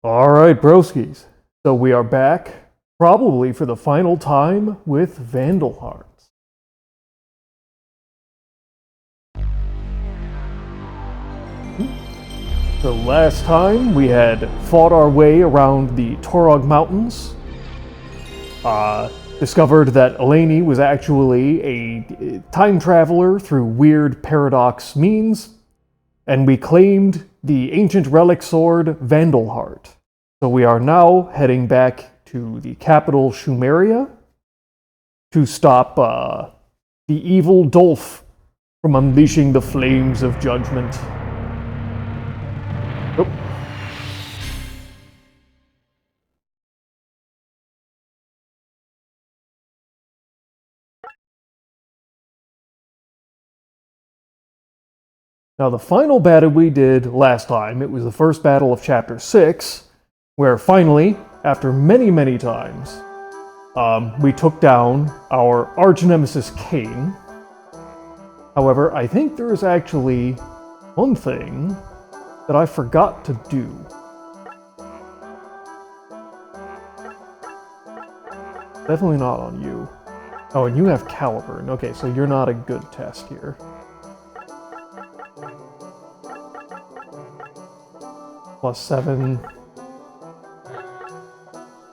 Alright, broskies. So we are back, probably for the final time, with Vandal Hearts. So last time we had fought our way around the Toroah Mountains, discovered that Eleni was actually a time traveler through weird paradox means, and we claimed the ancient relic sword Vandal Heart. So we are now heading back to the capital Shumeria to stop the evil Dolph from unleashing the flames of judgment. Oh. Now the final battle we did last time, it was the first battle of Chapter 6, where finally, after many times, we took down our arch-nemesis Cain. However, I think there is actually one thing that I forgot to do. Definitely not on you. Oh, and you have Caliburn. Okay, so you're not a good test here. +7.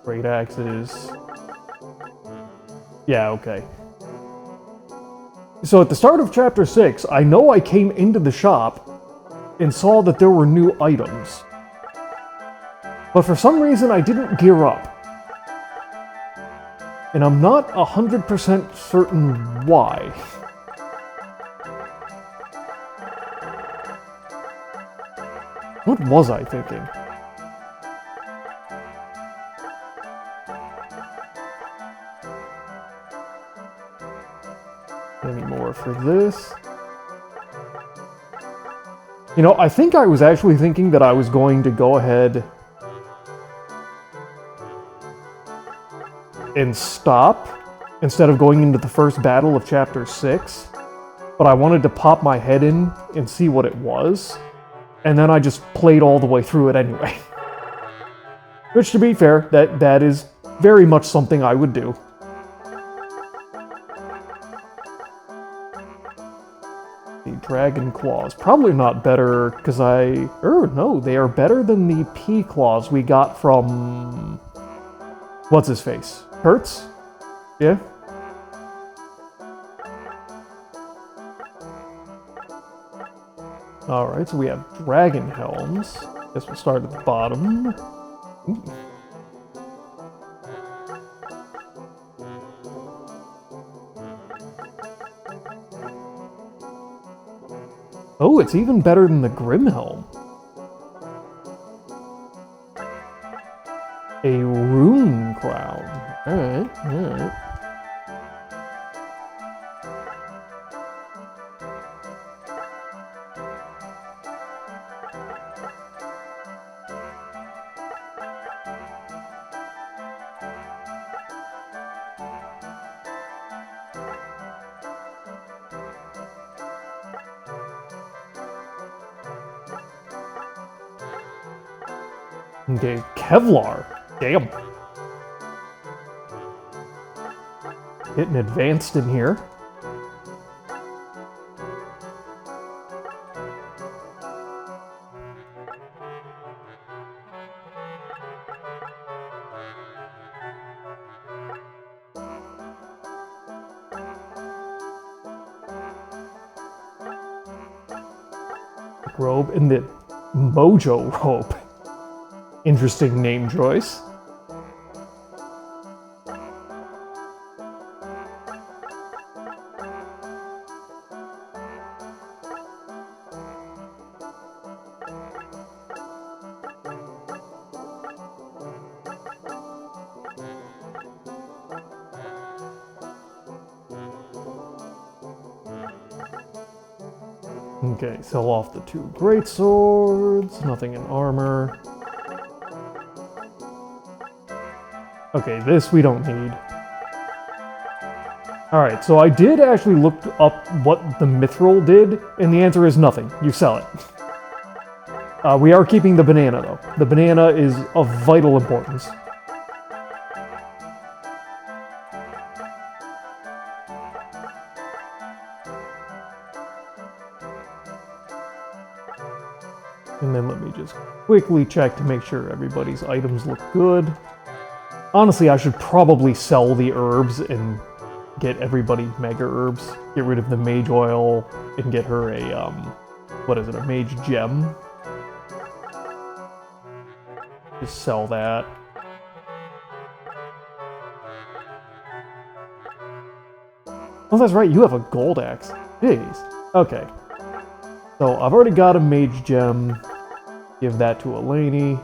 Great axes. Yeah, okay. So at the start of Chapter 6, I know I came into the shop and saw that there were new items. But for some reason I didn't gear up. And I'm not 100% certain why. What was I thinking? Any more for this? You know, I think I was actually thinking that I was going to go ahead and stop instead of going into the first battle of Chapter 6. But I wanted to pop my head in and see what it was. And then I just played all the way through it anyway. Which, to be fair, that is very much something I would do. The Dragon Claws. Probably not better, because no, they are better than the P Claws we got from... What's his face? Hertz? Yeah? Alright, so we have Dragon Helms. Guess we'll start at the bottom. Ooh. Oh, it's even better than the Grim Helm. A Rune Crown. Alright. Okay, Kevlar. Damn. Getting advanced in here. Robe and the Mojo robe. Interesting name choice. Okay, sell off the 2 great swords, nothing in armor. Okay, this we don't need. Alright, so I did actually look up what the mithril did, and the answer is nothing. You sell it. We are keeping the banana, though. The banana is of vital importance. And then let me just quickly check to make sure everybody's items look good. Honestly, I should probably sell the herbs and get everybody mega herbs. Get rid of the mage oil and get her a, what is it, a mage gem. Just sell that. Oh, that's right, you have a gold axe. Jeez. Okay. So, I've already got a mage gem. Give that to Eleni.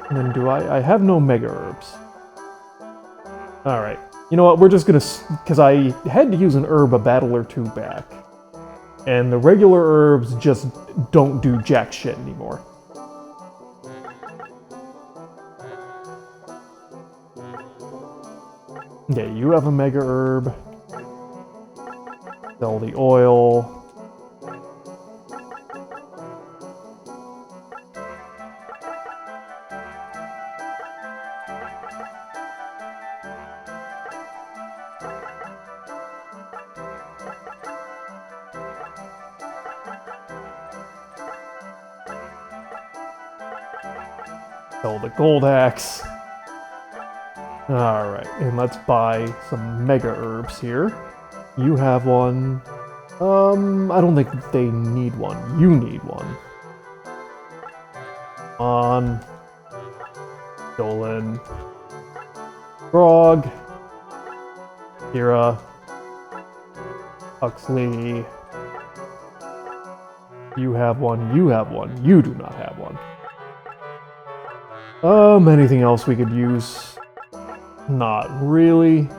And then do I have no mega herbs. Alright. You know what, we're just gonna... Because I had to use an herb a battle or two back. And the regular herbs just don't do jack shit anymore. Okay, you have a mega herb. Sell the oil. Sell the gold axe. Alright, and let's buy some mega herbs here. You have one. I don't think they need one. You need one. On. Dolan. Grog. Kira. Huxley. You have one. You have one. You do not have one. Anything else we could use? Not really.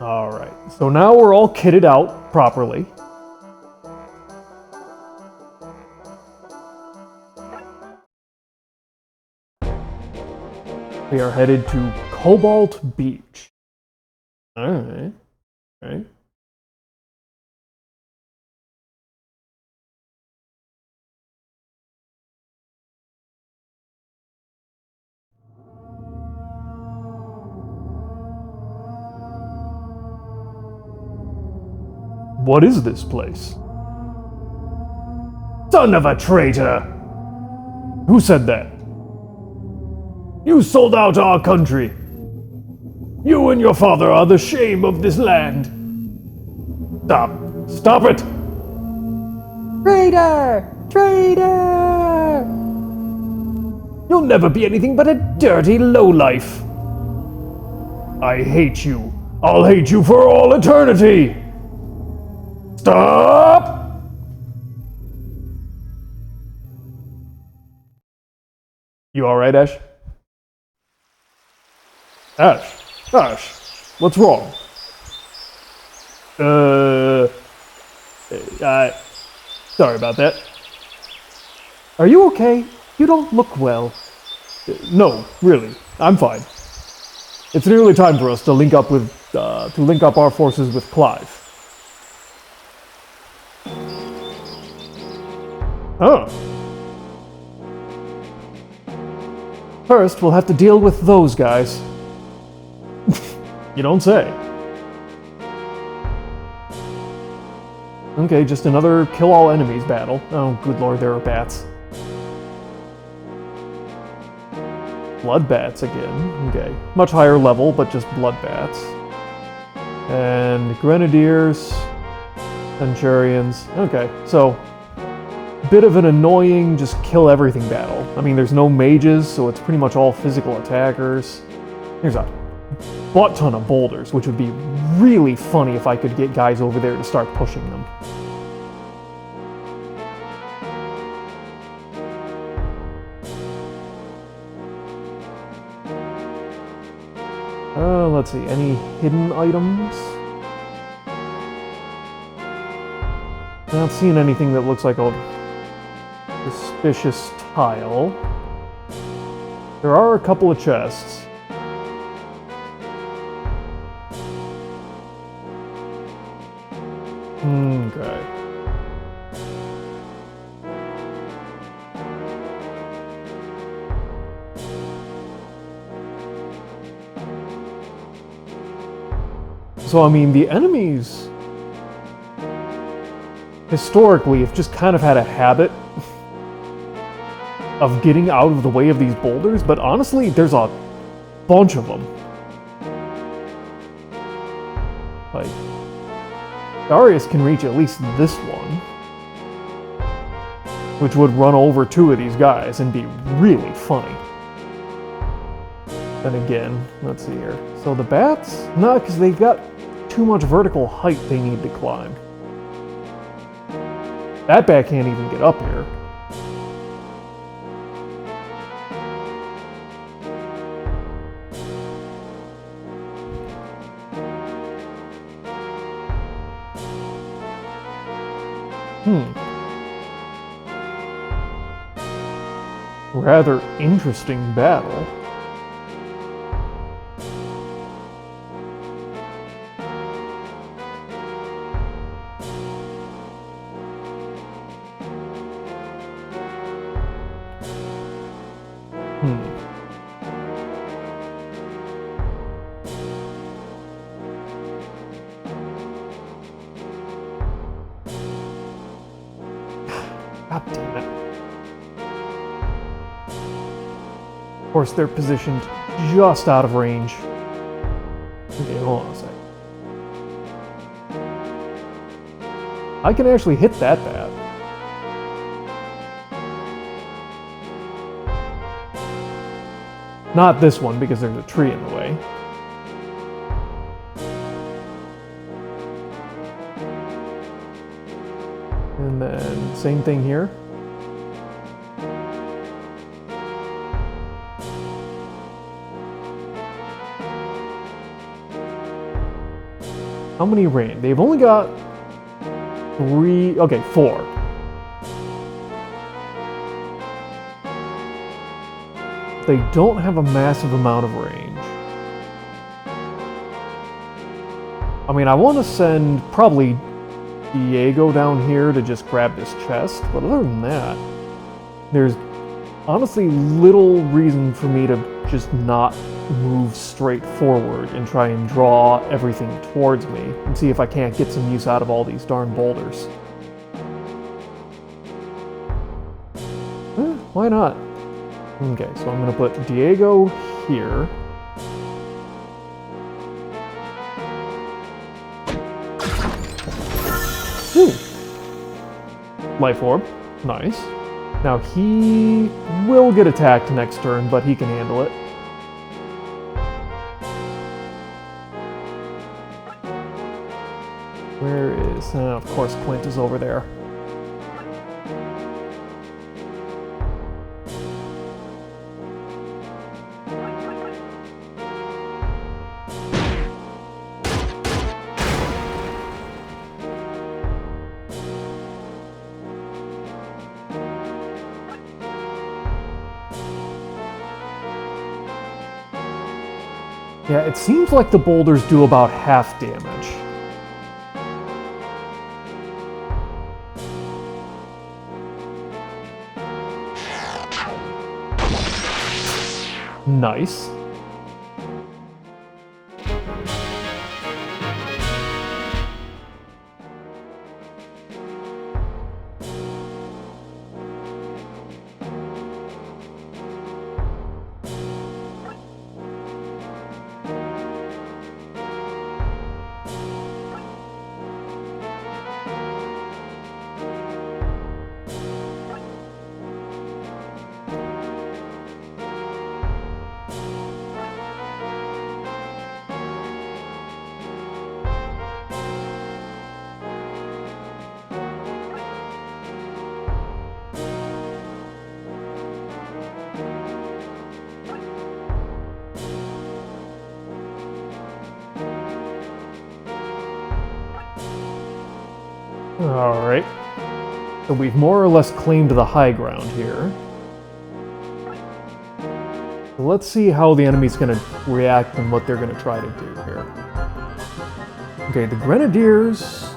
Alright, so now we're all kitted out properly. We are headed to Cobalt Beach. Alright. Alright. What is this place? Son of a traitor! Who said that? You sold out our country. You and your father are the shame of this land. Stop. Stop it! Traitor! Traitor! You'll never be anything but a dirty lowlife. I hate you. I'll hate you for all eternity! Stop! You alright, Ash? Ash? Ash? What's wrong? Sorry about that. Are you okay? You don't look well. No, really. I'm fine. It's nearly time for us to link up with, our forces with Clive. Oh. First, we'll have to deal with those guys. You don't say. Okay, just another kill all enemies battle. Oh, good lord, there are bats. Blood bats again. Okay. Much higher level, but just blood bats. And grenadiers, centurions. Okay, so bit of an annoying just kill everything battle. I mean, there's no mages, so it's pretty much all physical attackers. Here's a butt ton of boulders, which would be really funny if I could get guys over there to start pushing them. Let's see, any hidden items? Not seeing anything that looks like a suspicious tile. There are a couple of chests. Okay. So, I mean, the enemies historically have just kind of had a habit of getting out of the way of these boulders, but honestly, there's a bunch of them. Like, Darius can reach at least this one, which would run over 2 of these guys and be really funny. Then again, let's see here. So the bats? No, because they've got too much vertical height they need to climb. That bat can't even get up here. Rather interesting battle. God damn it. Of course, they're positioned just out of range. Okay, hold on a sec. I can actually hit that bat. Not this one, because there's a tree in the way. And then, same thing here. How many rain? They've only got 3, okay, 4. They don't have a massive amount of range. I mean, I want to send probably Diego down here to just grab this chest, but other than that, there's honestly little reason for me to just not move straight forward and try and draw everything towards me and see if I can't get some use out of all these darn boulders. Why not? Okay, so I'm going to put Diego here. Ooh. Life orb. Nice. Now he will get attacked next turn, but he can handle it. Where is... of course Quint is over there. Yeah, it seems like the boulders do about half damage. Nice. Alright. So we've more or less claimed the high ground here. Let's see how the enemy's going to react and what they're going to try to do here. Okay, the Grenadiers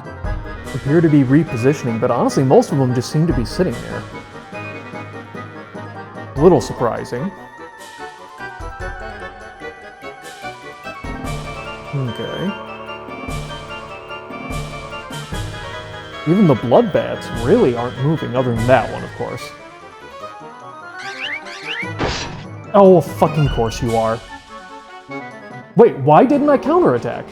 appear to be repositioning, but honestly, most of them just seem to be sitting there. A little surprising. Okay. Even the blood bats really aren't moving, other than that one, of course. Oh, of fucking course you are. Wait, why didn't I counterattack?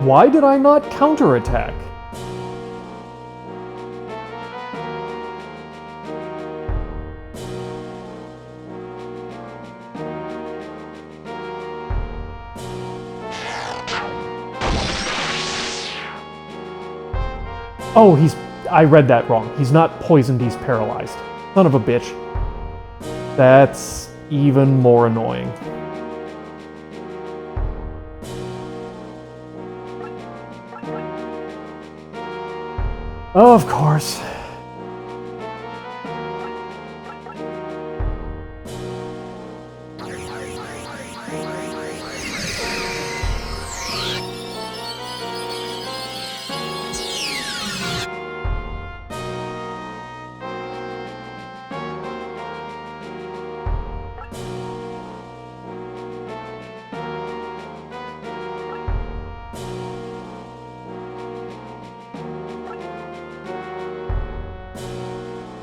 Why did I not counterattack? Oh, I read that wrong. He's not poisoned, he's paralyzed. Son of a bitch. That's even more annoying. Of course.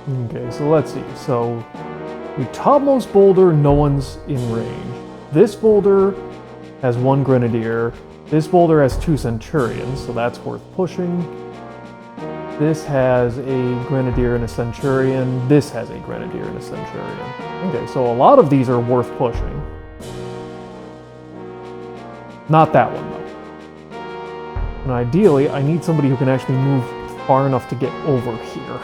Okay, so let's see. So, the topmost boulder, no one's in range. This boulder has 1 grenadier. This boulder has 2 centurions, so that's worth pushing. This has a grenadier and a centurion. This has a grenadier and a centurion. Okay, so a lot of these are worth pushing. Not that one, though. And ideally, I need somebody who can actually move far enough to get over here.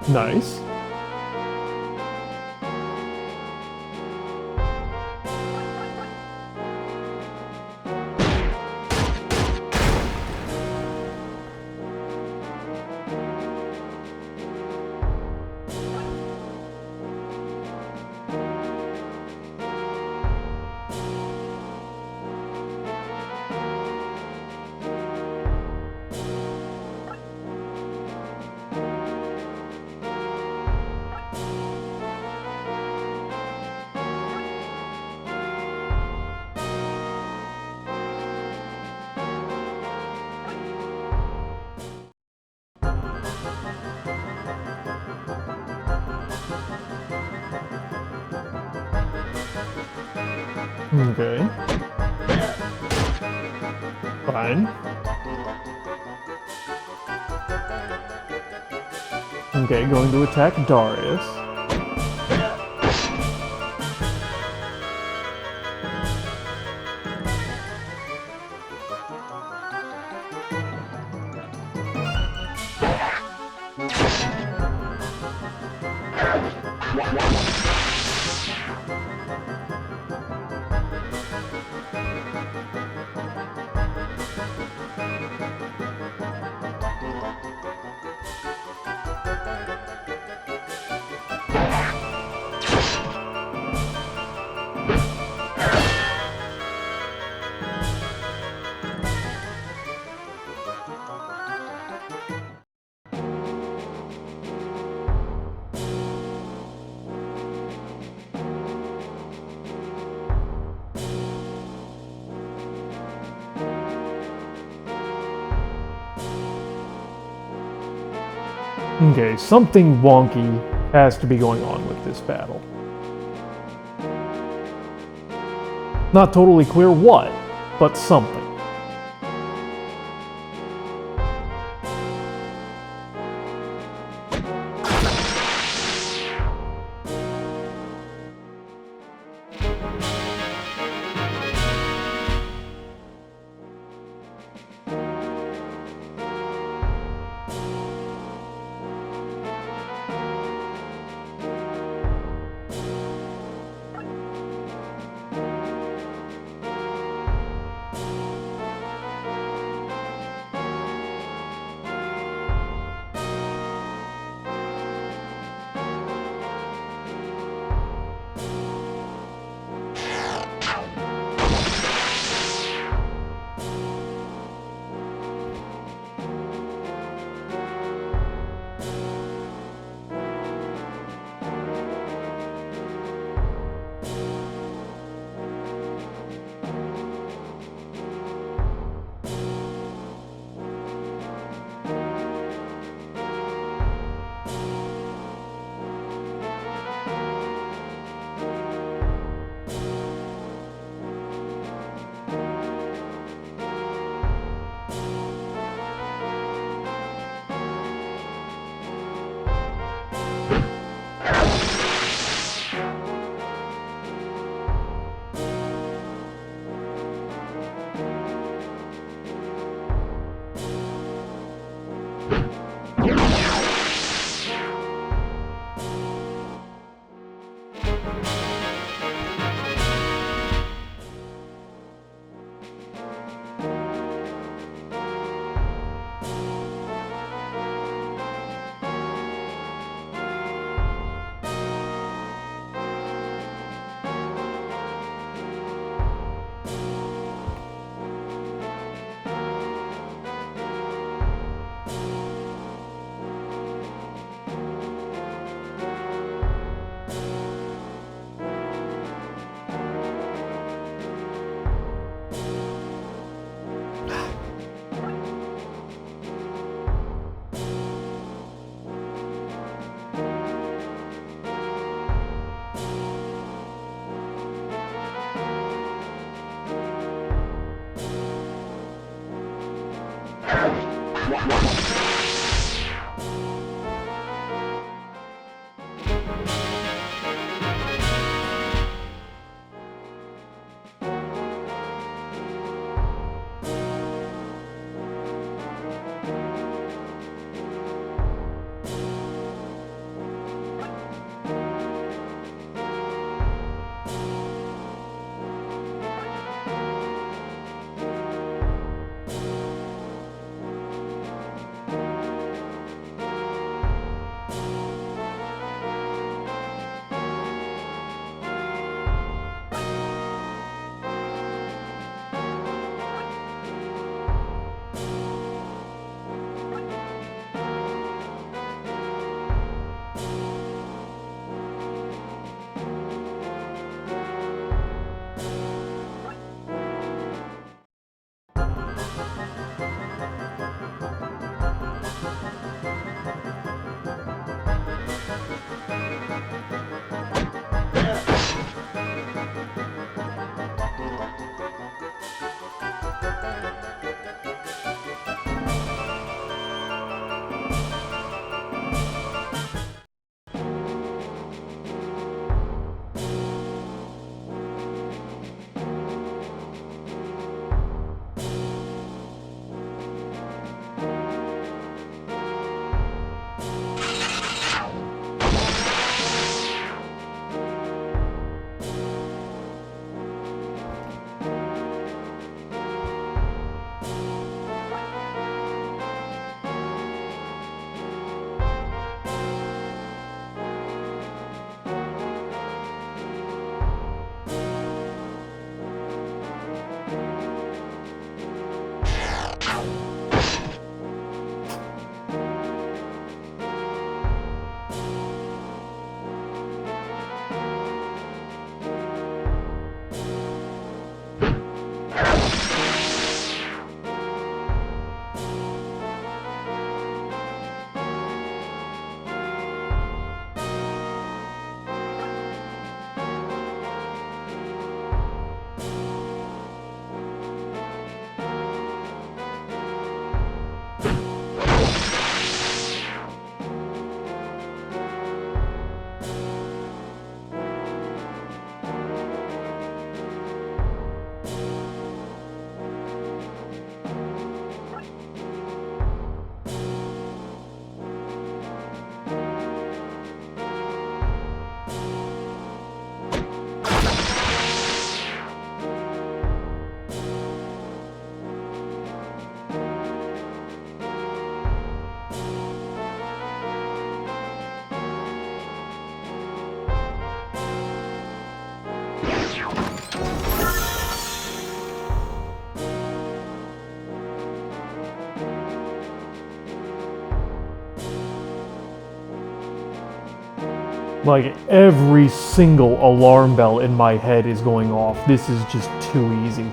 Nice. Okay. Fine. Okay, going to attack Darius. Okay, something wonky has to be going on with this battle. Not totally clear what, but something. Like, every single alarm bell in my head is going off. This is just too easy.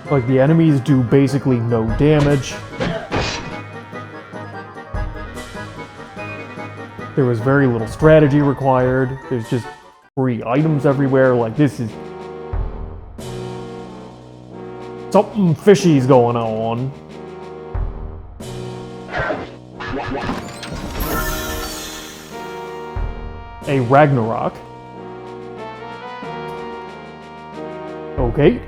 Like, the enemies do basically no damage. There was very little strategy required. There's just free items everywhere. Like, this is... something fishy's going on. A Ragnarok. Okay.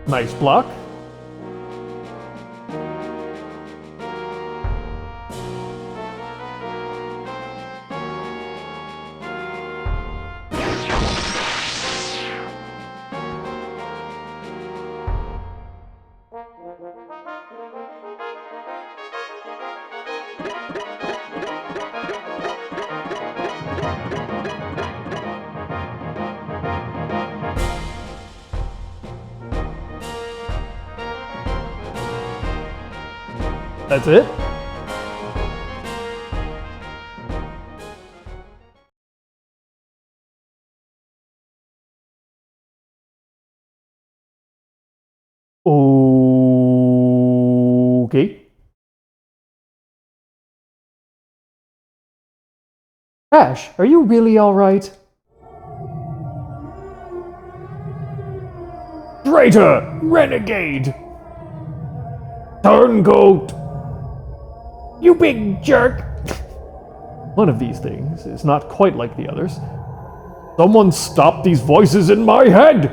Nice block. That's it? Okay. Ash, are you really alright? Traitor! Renegade! Turncoat! You big jerk! One of these things is not quite like the others. Someone stop these voices in my head!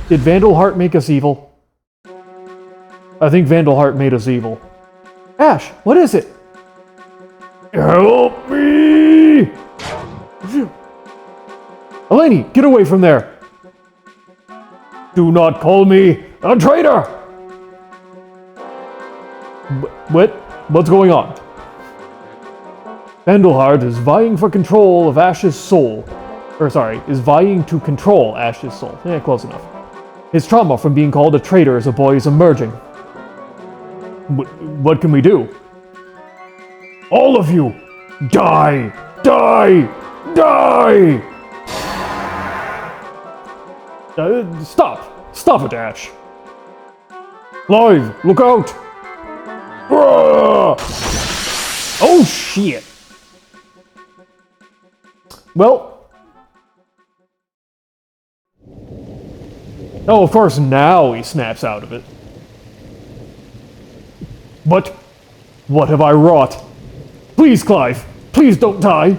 Did Vandal Heart make us evil? I think Vandal Heart made us evil. Ash, what is it? Help me! Eleni, get away from there! Do not call me a traitor! What? What's going on? Vandal Heart is vying for control of Ash's soul. Is vying to control Ash's soul. Yeah, close enough. His trauma from being called a traitor as a boy is emerging. What can we do? All of you! Die! Die! Die! Stop! Stop it, Ash! Live! Look out! Oh, shit! Well... oh, of course, now he snaps out of it. But... what have I wrought? Please, Clive! Please don't die!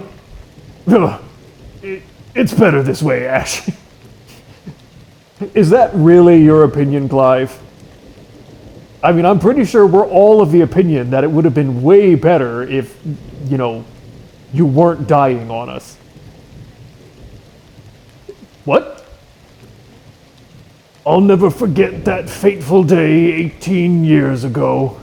It's better this way, Ash. Is that really your opinion, Clive? I mean, I'm pretty sure we're all of the opinion that it would have been way better if, you know, you weren't dying on us. What? I'll never forget that fateful day 18 years ago.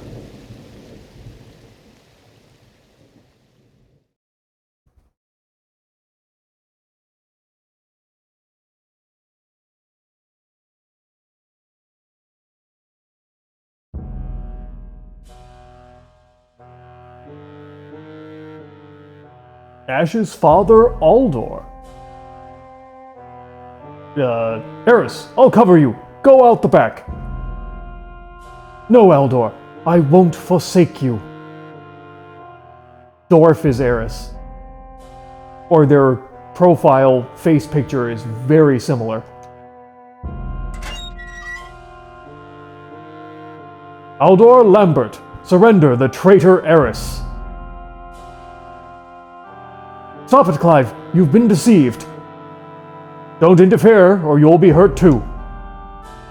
Ash's father, Aldor. Arris, I'll cover you. Go out the back. No, Aldor, I won't forsake you. Dwarf is Arris. Or their profile face picture is very similar. Aldor Lambert, surrender the traitor Arris. Stop it, Clive. You've been deceived. Don't interfere, or you'll be hurt too.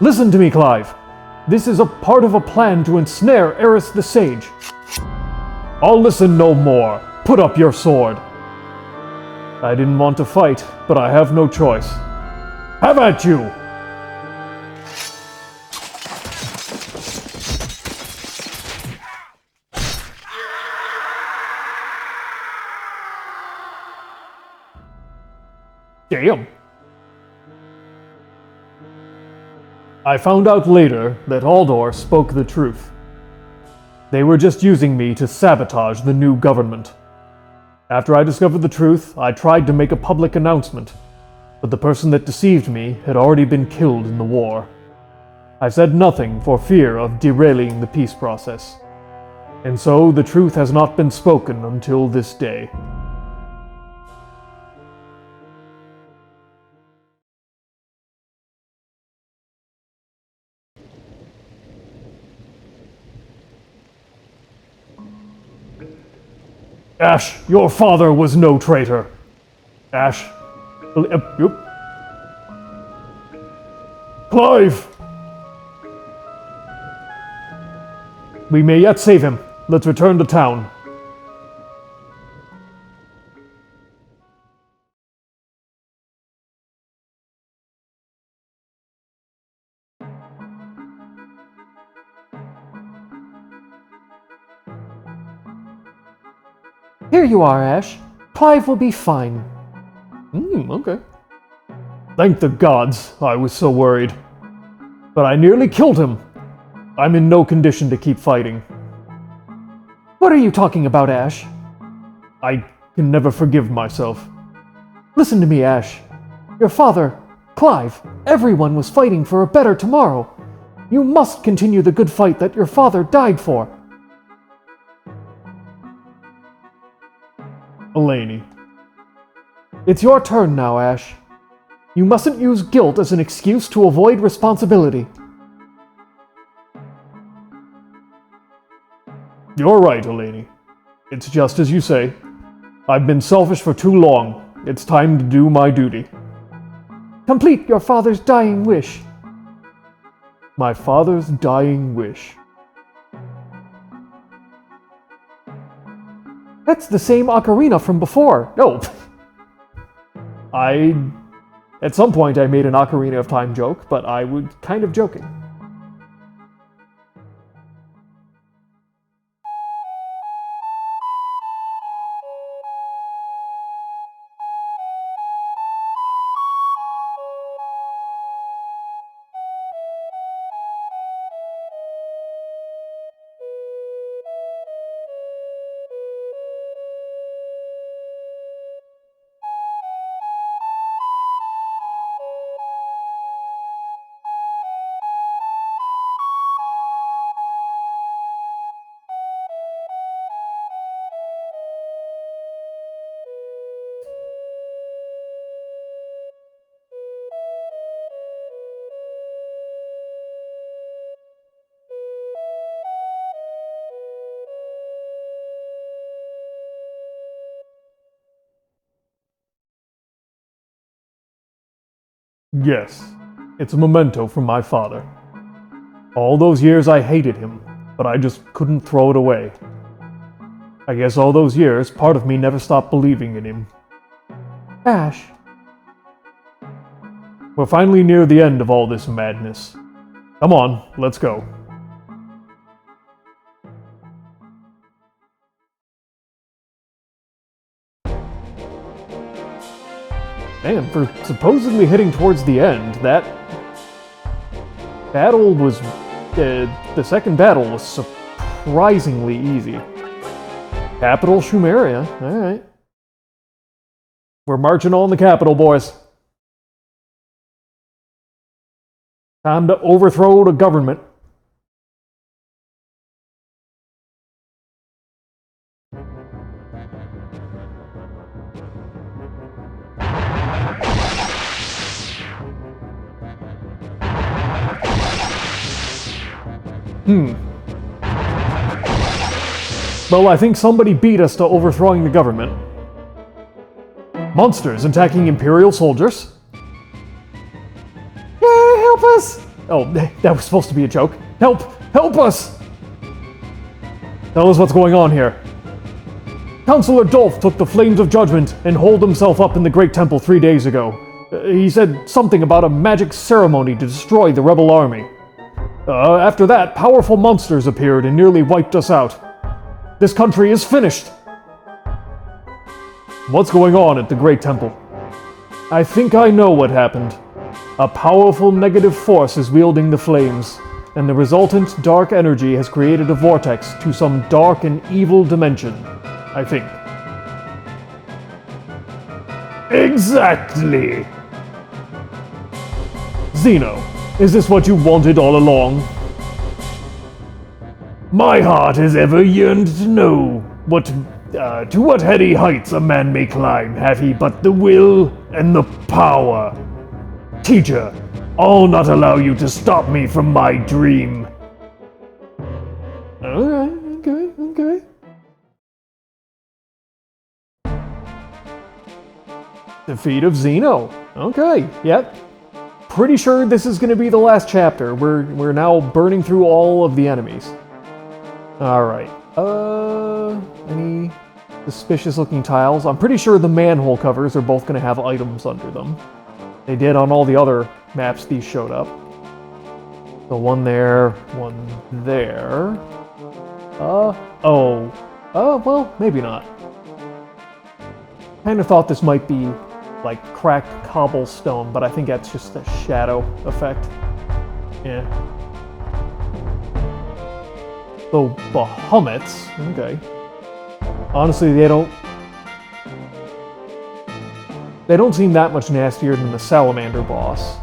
Listen to me, Clive. This is a part of a plan to ensnare Arris the Sage. I'll listen no more. Put up your sword. I didn't want to fight, but I have no choice. Have at you! Damn. I found out later that Aldor spoke the truth. They were just using me to sabotage the new government. After I discovered the truth, I tried to make a public announcement, but the person that deceived me had already been killed in the war. I said nothing for fear of derailing the peace process, and so the truth has not been spoken until this day. Ash, your father was no traitor. Ash. Clive! We may yet save him. Let's return to town. Here you are, Ash. Clive will be fine. Okay. Thank the gods, I was so worried. But I nearly killed him. I'm in no condition to keep fighting. What are you talking about, Ash? I can never forgive myself. Listen to me, Ash. Your father, Clive, everyone was fighting for a better tomorrow. You must continue the good fight that your father died for. Elaney. It's your turn now, Ash. You mustn't use guilt as an excuse to avoid responsibility. You're right, Elaney. It's just as you say. I've been selfish for too long. It's time to do my duty. Complete your father's dying wish. My father's dying wish. That's the same ocarina from before. No. At some point I made an Ocarina of Time joke, but I was kind of joking. Yes, it's a memento from my father. All those years I hated him, but I just couldn't throw it away. I guess all those years, part of me never stopped believing in him. Ash. We're finally near the end of all this madness. Come on, let's go. Man, for supposedly heading towards the end, that battle was... the second battle was surprisingly easy. Capital Shumeria, alright. We're marching on the capital, boys. Time to overthrow the government. Well, I think somebody beat us to overthrowing the government. Monsters attacking Imperial soldiers. Yeah, help us! Oh, that was supposed to be a joke. Help! Help us! Tell us what's going on here. Counselor Dolph took the Flames of Judgment and holed himself up in the Great Temple 3 days ago. He said something about a magic ceremony to destroy the rebel army. After that, powerful monsters appeared and nearly wiped us out. This country is finished! What's going on at the Great Temple? I think I know what happened. A powerful negative force is wielding the flames, and the resultant dark energy has created a vortex to some dark and evil dimension, I think. Exactly! Zeno, is this what you wanted all along? My heart has ever yearned to know to what heady heights a man may climb, have he but the will and the power. Teacher, I'll not allow you to stop me from my dream. Alright, okay. Defeat of Zeno. Okay, yep. Pretty sure this is going to be the last chapter. We're now burning through all of the enemies. Alright. Any suspicious looking tiles? I'm pretty sure the manhole covers are both going to have items under them. They did on all the other maps these showed up. So one there, one there. Well, maybe not. Kind of thought this might be like cracked cobblestone, but I think that's just a shadow effect. Yeah. So, Bahamut's, okay. Honestly, they don't seem that much nastier than the Salamander boss.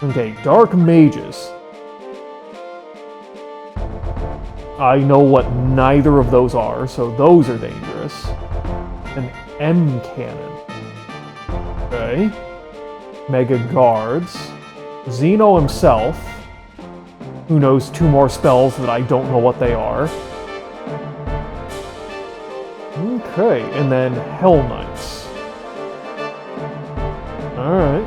Okay, Dark Mages. I know what neither of those are, so those are dangerous. An M Cannon. Okay. Mega Guards. Zeno himself. Who knows 2 more spells that I don't know what they are. Okay, and then Hell Knights. Alright.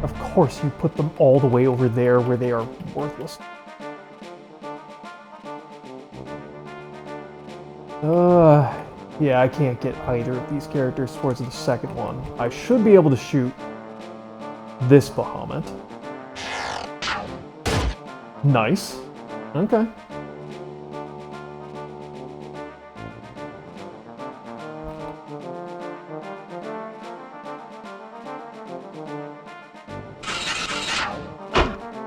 Of course you put them all the way over there where they are worthless. Yeah, I can't get either of these characters towards the second one. I should be able to shoot this Bahamut. Nice. Okay.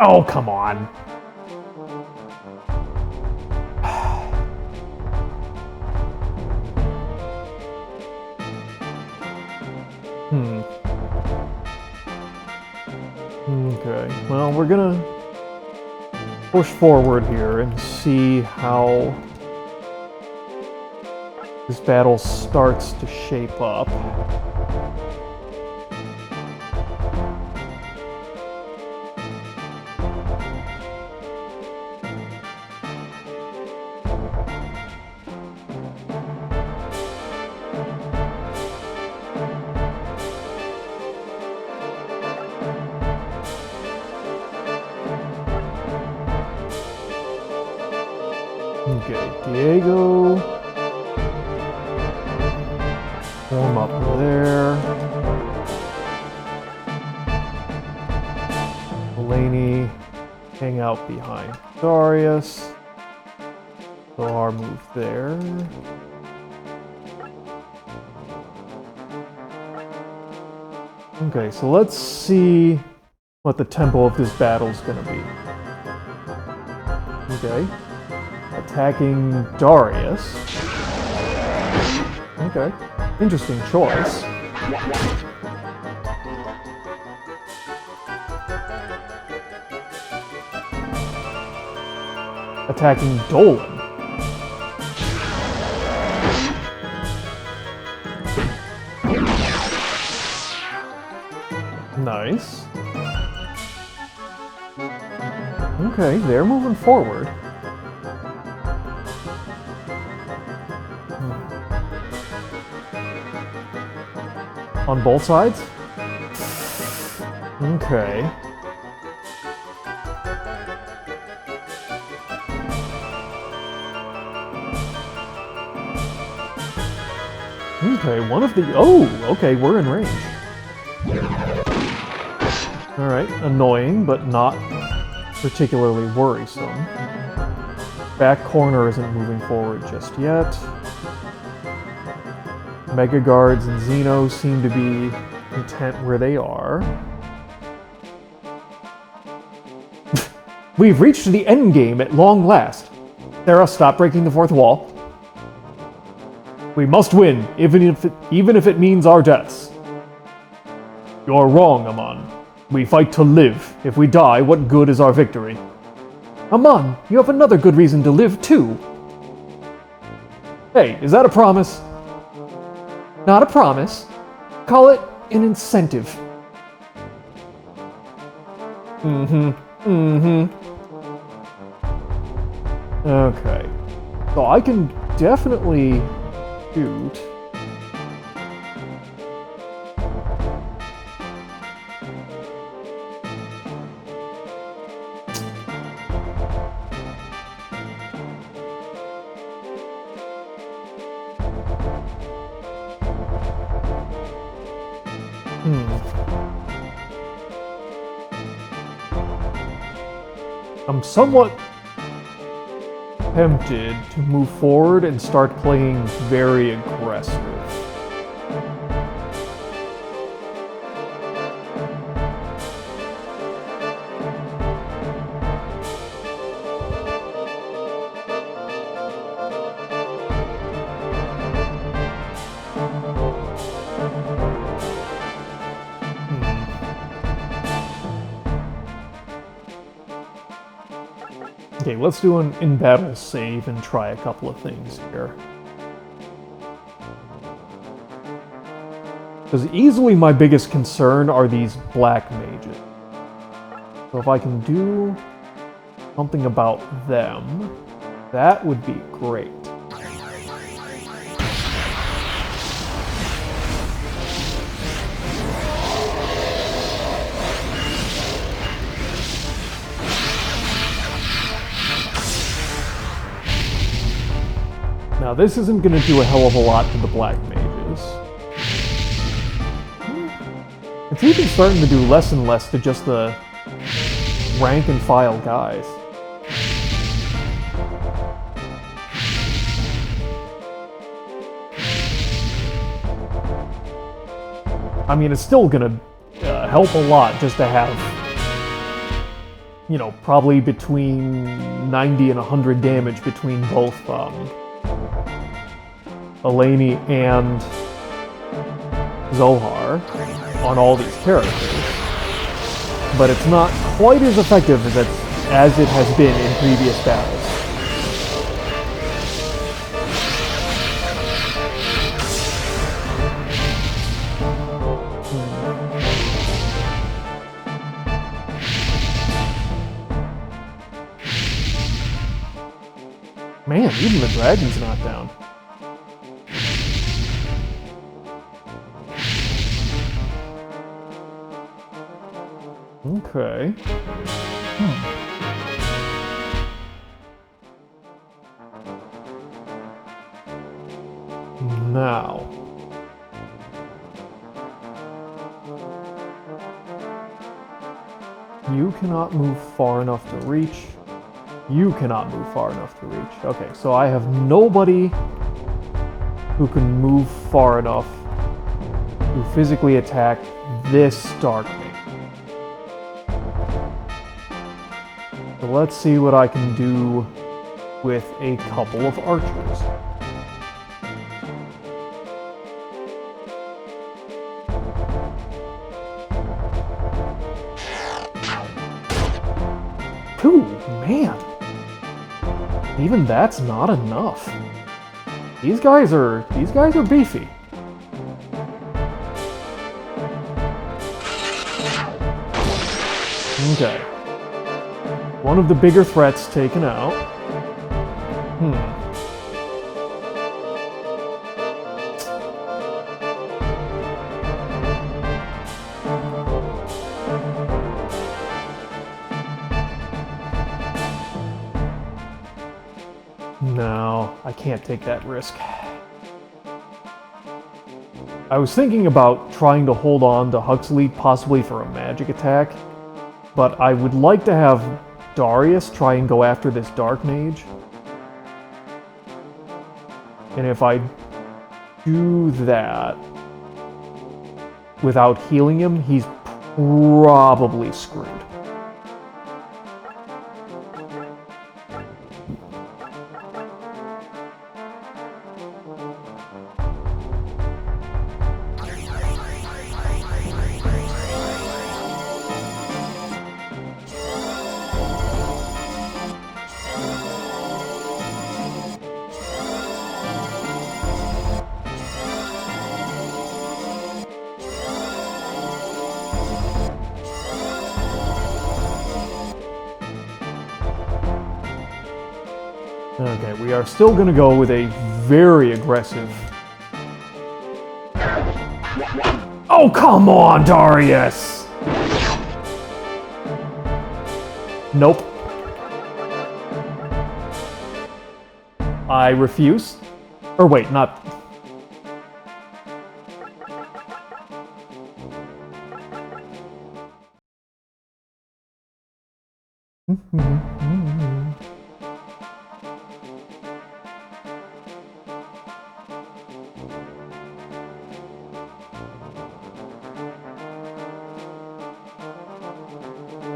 Oh, come on. Okay, well, we're gonna push forward here and see how this battle starts to shape up. Okay, Diego. Form up there. Mulaney, hang out behind Darius. So our move there. Okay, so let's see what the tempo of this battle's gonna be. Okay. Attacking Darius. Okay. Interesting choice. Attacking Dolan. Nice. Okay, they're moving forward. On both sides? Okay. Okay, one of the... Oh, okay, we're in range. Alright, annoying, but not particularly worrisome. Back corner isn't moving forward just yet. Mega Guards and Xenos seem to be content where they are. We've reached the endgame at long last. Sarah, stop breaking the fourth wall. We must win, even if it means our deaths. You're wrong, Amon. We fight to live. If we die, what good is our victory? Amon, you have another good reason to live, too. Hey, is that a promise? Not a promise. Call it an incentive. Okay. So I can definitely shoot. I'm somewhat tempted to move forward and start playing very aggressive. Okay, let's do an in-battle save and try a couple of things here. Because easily my biggest concern are these black mages. So if I can do something about them, that would be great. Now this isn't going to do a hell of a lot to the black mages. It's even starting to do less and less to just the rank and file guys. I mean, it's still going to help a lot just to have, you know, probably between 90 and 100 damage between both Eleni and Zohar on all these characters, but it's not quite as effective as it has been in previous battles. Man, even the dragon's not down. Okay. Now. You cannot move far enough to reach. You cannot move far enough to reach. Okay, so I have nobody who can move far enough to physically attack this Dark Mage. So let's see what I can do with a couple of archers. Ooh, man. Even that's not enough. These guys are beefy. Okay. One of the bigger threats taken out. No, I can't take that risk. I was thinking about trying to hold on to Huxley possibly for a magic attack, but I would like to have Darius try and go after this Dark Mage. And if I do that without healing him, he's probably screwed. Okay, we are still going to go with a very aggressive... Oh, come on, Darius! Nope. I refuse. Or wait, not...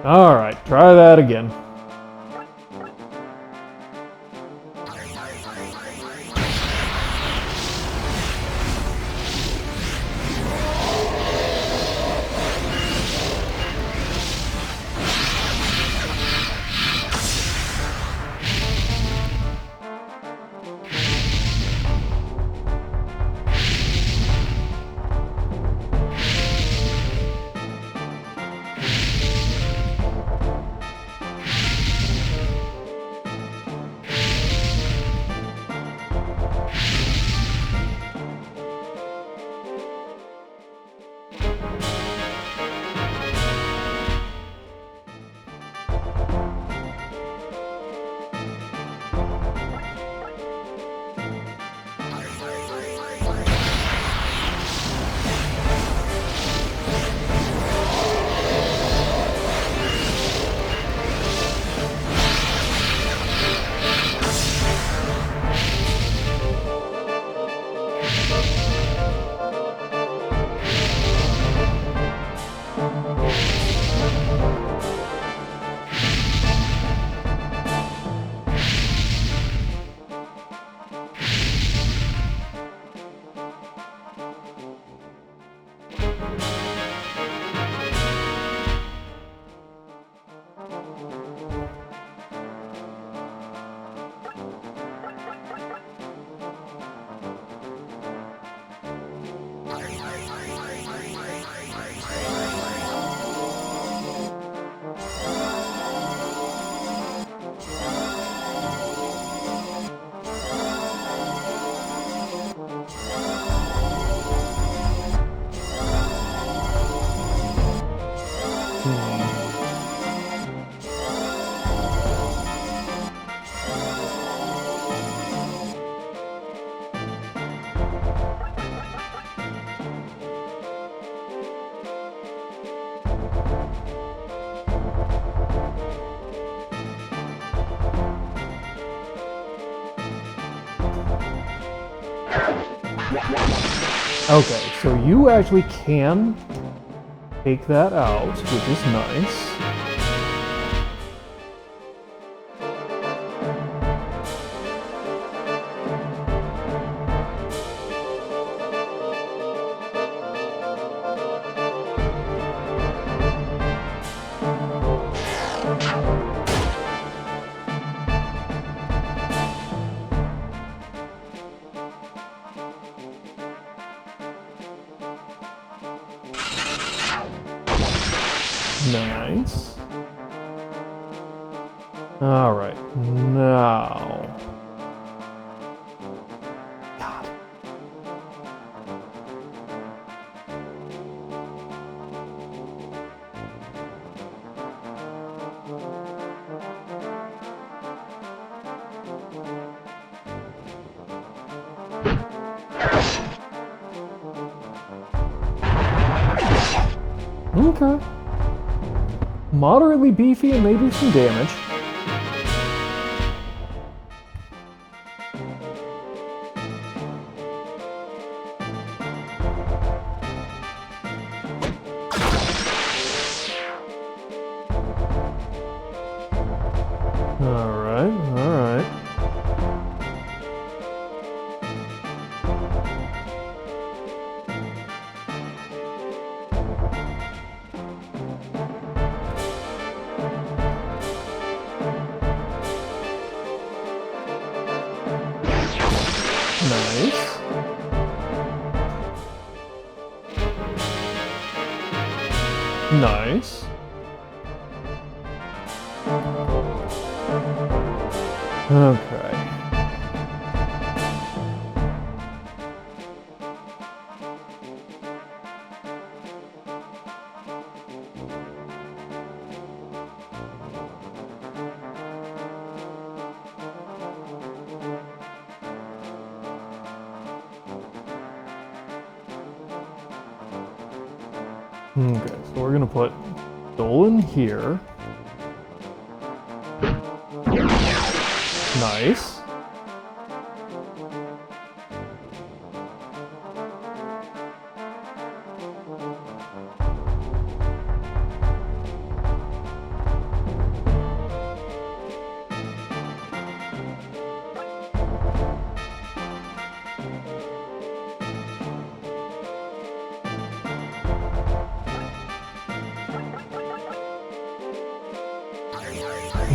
Alright, try that again. Okay, so you actually can take that out, which is nice. Nice. Alright, now... God. Okay. Moderately beefy and may do some damage. Alright, alright. Nice. Nice. Okay. Okay, so we're gonna put Dolan here. Nice.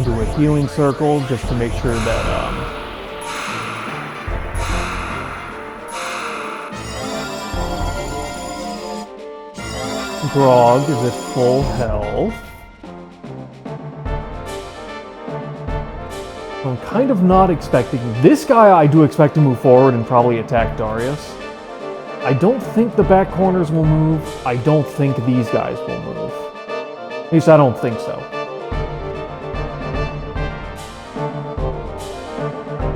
Do a healing circle just to make sure that Grog is at full health. I'm kind of not expecting this guy. I do expect to move forward and probably attack Darius. I don't think the back corners will move. I don't think these guys will move. At least I don't think so.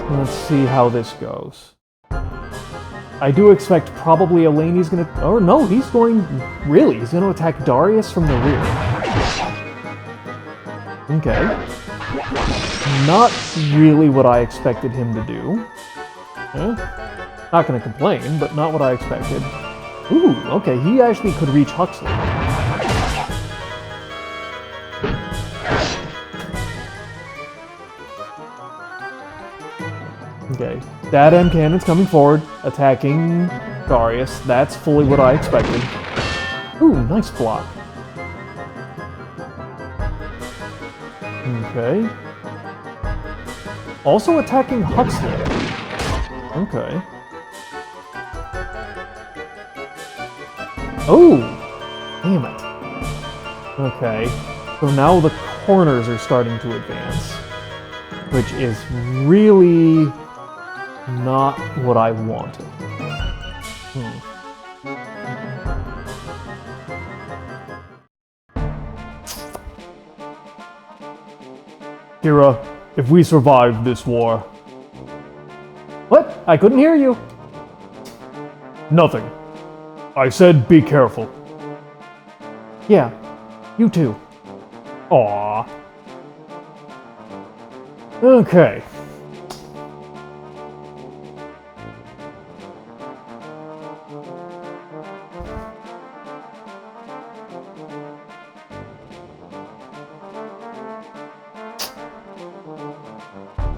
Let's see how this goes. I do expect probably Eleni's gonna... Oh no, he's going... Really? He's gonna attack Darius from the rear. Okay. Not really what I expected him to do. Not gonna complain, but not what I expected. Ooh, okay, he actually could reach Huxley. Okay, that M cannon's coming forward, attacking Darius. That's fully what I expected. Ooh, nice block. Okay. Also attacking Huxley. Okay. Oh! Damn it. Okay. So now the corners are starting to advance, which is really not what I wanted. Kira, if we survive this war... What? I couldn't hear you. Nothing. I said be careful. Yeah, you too. Aww. Okay.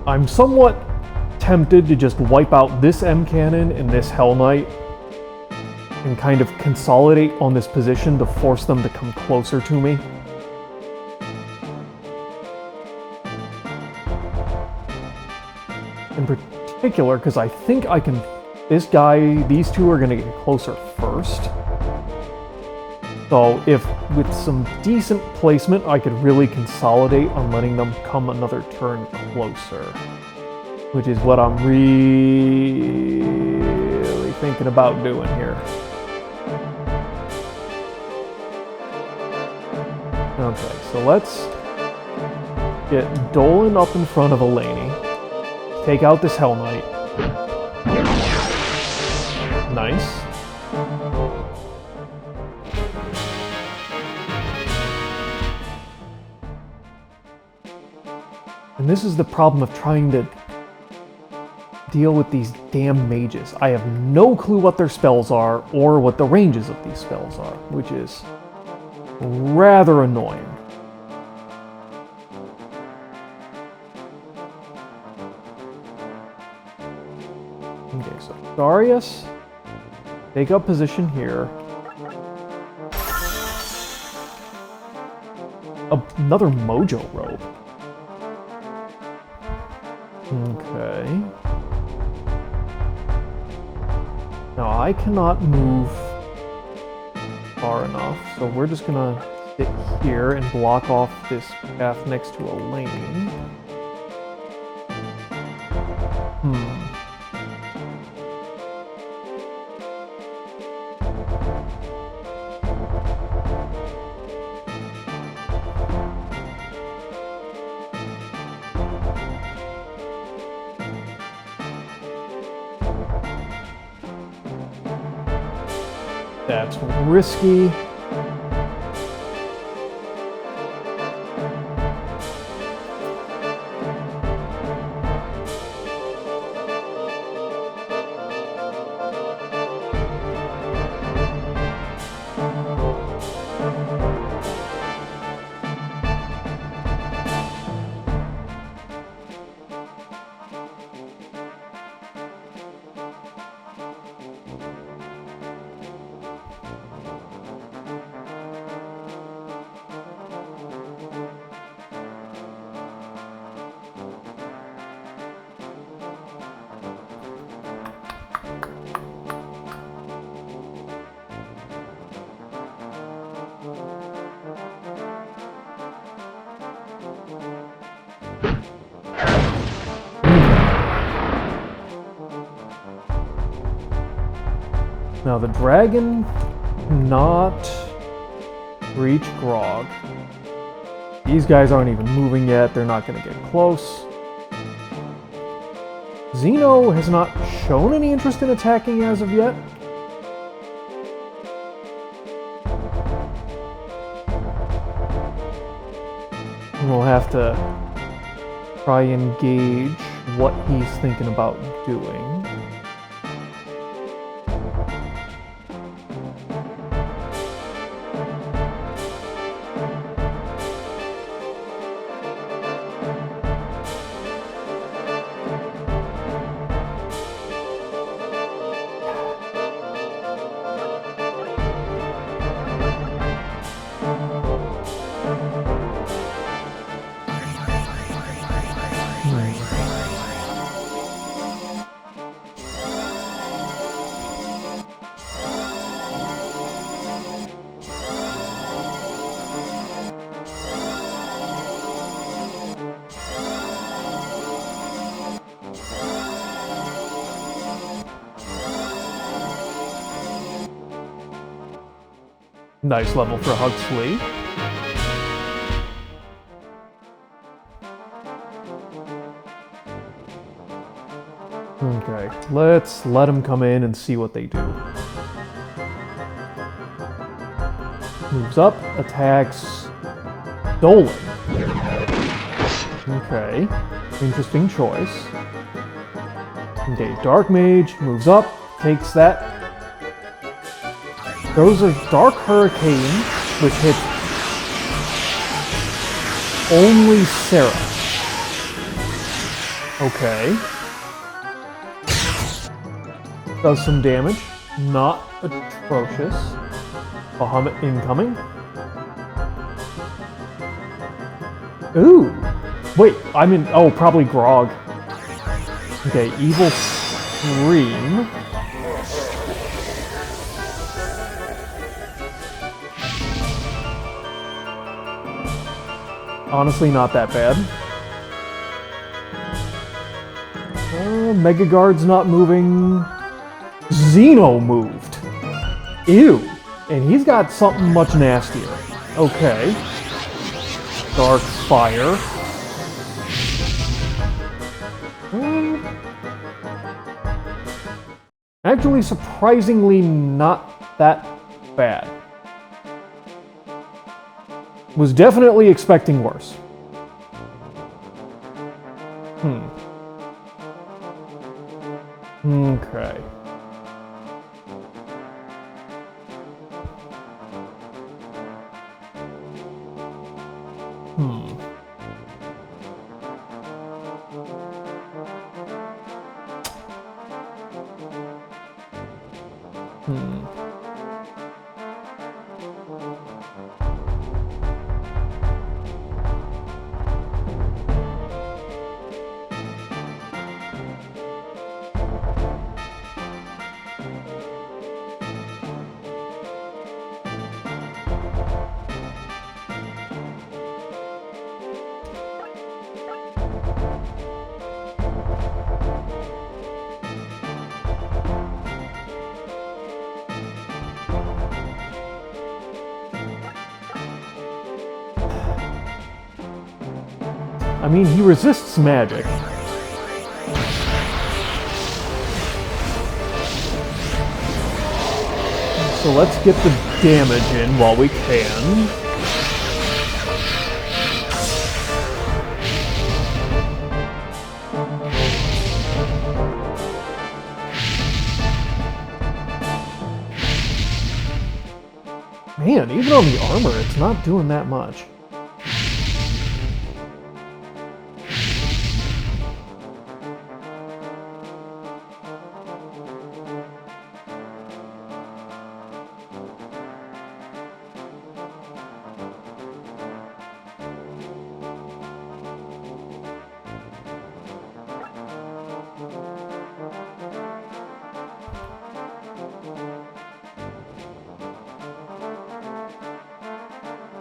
I'm somewhat tempted to just wipe out this M cannon and this Hell Knight and kind of consolidate on this position to force them to come closer to me. In particular, because I think I can... This guy, these two are going to get closer first. So if with some decent placement, I could really consolidate on letting them come another turn closer. Which is what I'm really thinking about doing here. Okay, so let's get Dolan up in front of Eleni. Take out this Hell Knight. Nice. And this is the problem of trying to deal with these damn mages. I have no clue what their spells are or what the ranges of these spells are, which is rather annoying. Okay, so Darius, take up position here. Another Mojo Robe. Okay. Now I cannot move far enough, so we're just gonna sit here and block off this path next to Eleni. That's risky. Now the dragon cannot reach Grog. These guys aren't even moving yet. They're not going to get close. Xeno has not shown any interest in attacking as of yet. We'll have to try and gauge what he's thinking about doing. Nice level for Huxley. Okay, let's let them come in and see what they do. Moves up, attacks Dolan. Okay, interesting choice. Okay, Dark Mage moves up, takes that. Throws a Dark Hurricane, which hits only Sarah. Okay. Does some damage. Not atrocious. Bahamut incoming. Ooh. Wait, I'm in... Oh, probably Grog. Okay, Evil Scream. Honestly, not that bad. Mega Guard's not moving. Xeno moved. Ew. And he's got something much nastier. Okay. Dark Fire. Actually, surprisingly not that bad. Was definitely expecting worse. Okay. I mean, he resists magic. So let's get the damage in while we can. Man, even on the armor, it's not doing that much.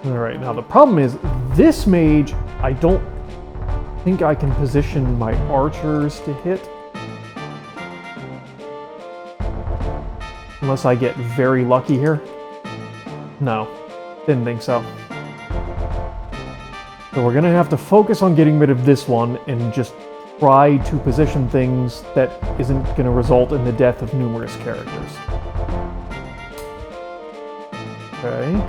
Alright, now the problem is, this mage, I don't think I can position my archers to hit. Unless I get very lucky here. No, didn't think so. So we're gonna have to focus on getting rid of this one and just try to position things that isn't gonna result in the death of numerous characters. Okay.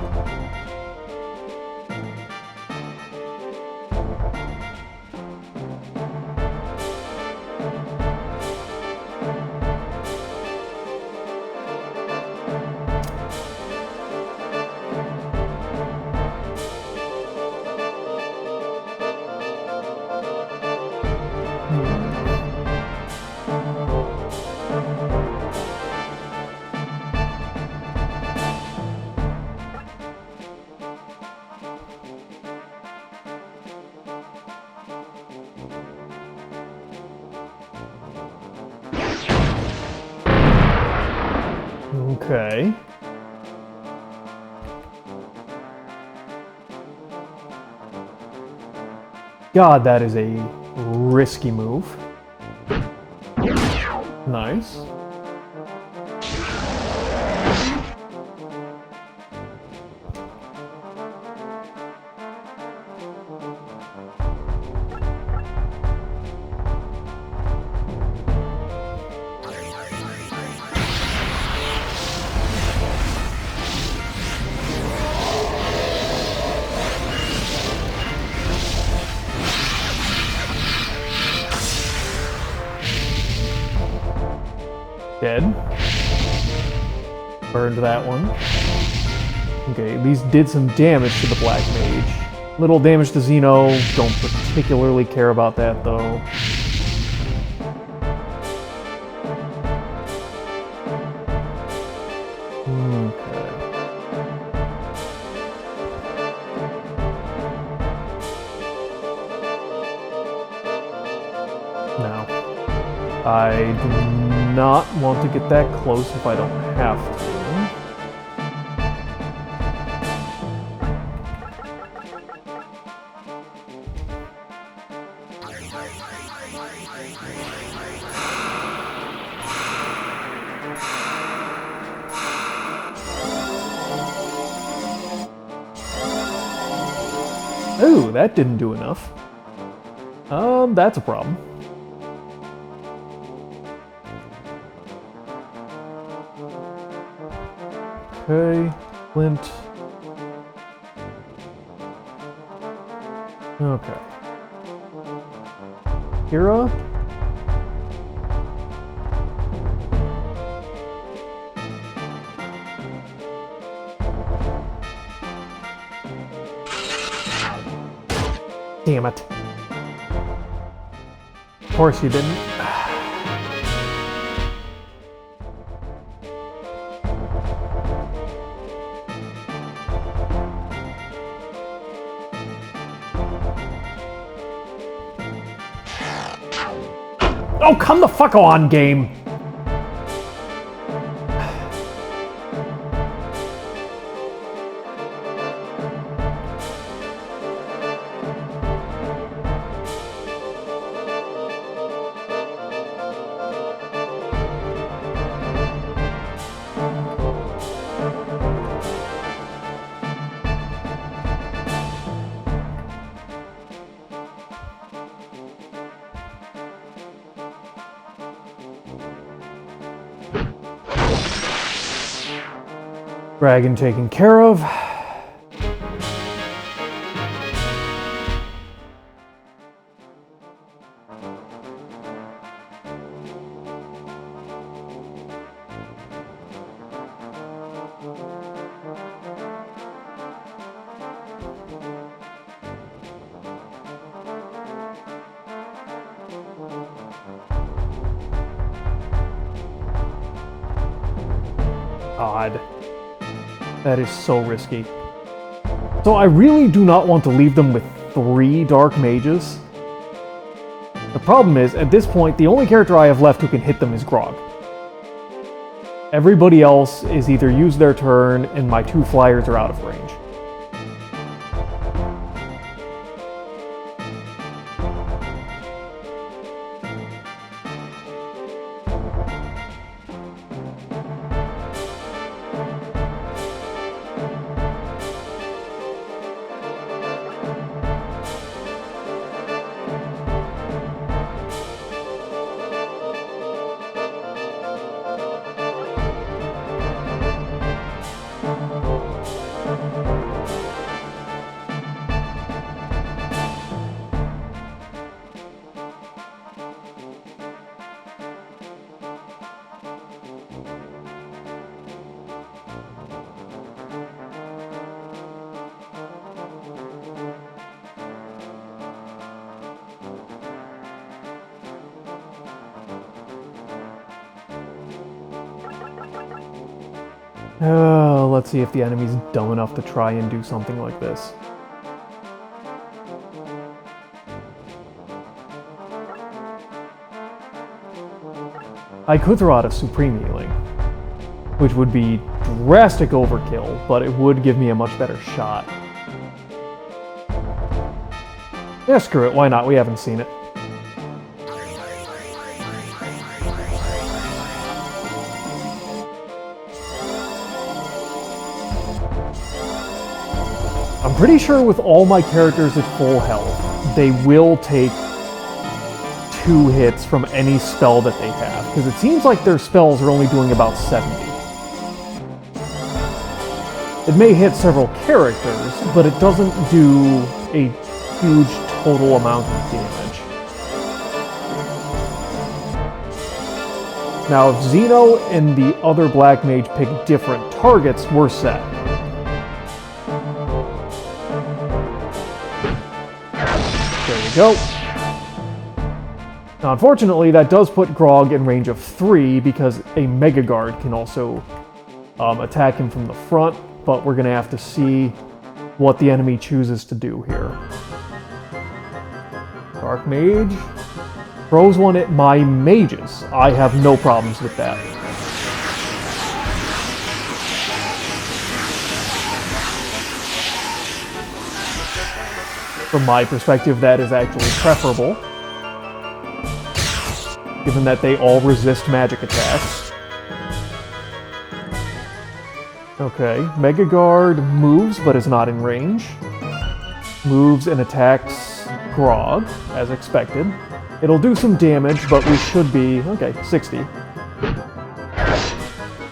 Okay. God, that is a risky move. Nice. Dead. Burned that one. Okay, these did some damage to the Black Mage. Little damage to Xeno. Don't particularly care about that, though. I do not want to get that close if I don't have to. Ooh, that didn't do enough. That's a problem. Okay, Flint. Okay. Kira? Damn it. Of course you didn't. Oh, come the fuck on, game! Dragon taken care of. Odd. That is so risky. So I really do not want to leave them with 3 dark mages. The problem is, at this point, the only character I have left who can hit them is Grog. Everybody else is either used their turn, and my 2 flyers are out of range. Let's see if the enemy's dumb enough to try and do something like this. I could throw out a Supreme Healing, which would be drastic overkill, but it would give me a much better shot. Yeah, screw it, why not? We haven't seen it. I'm pretty sure with all my characters at full health, they will take 2 hits from any spell that they have, because it seems like their spells are only doing about 70. It may hit several characters, but it doesn't do a huge total amount of damage. Now, if Zeno and the other Black Mage pick different targets, we're set. There we go. Now, unfortunately, that does put Grog in range of 3 because a Mega Guard can also attack him from the front, but we're going to have to see what the enemy chooses to do here. Dark Mage. Throws one at my mages. I have no problems with that. From my perspective, that is actually preferable, given that they all resist magic attacks. Okay, Mega Guard moves but is not in range. Moves and attacks Grog, as expected. It'll do some damage, but we should be... okay, 60.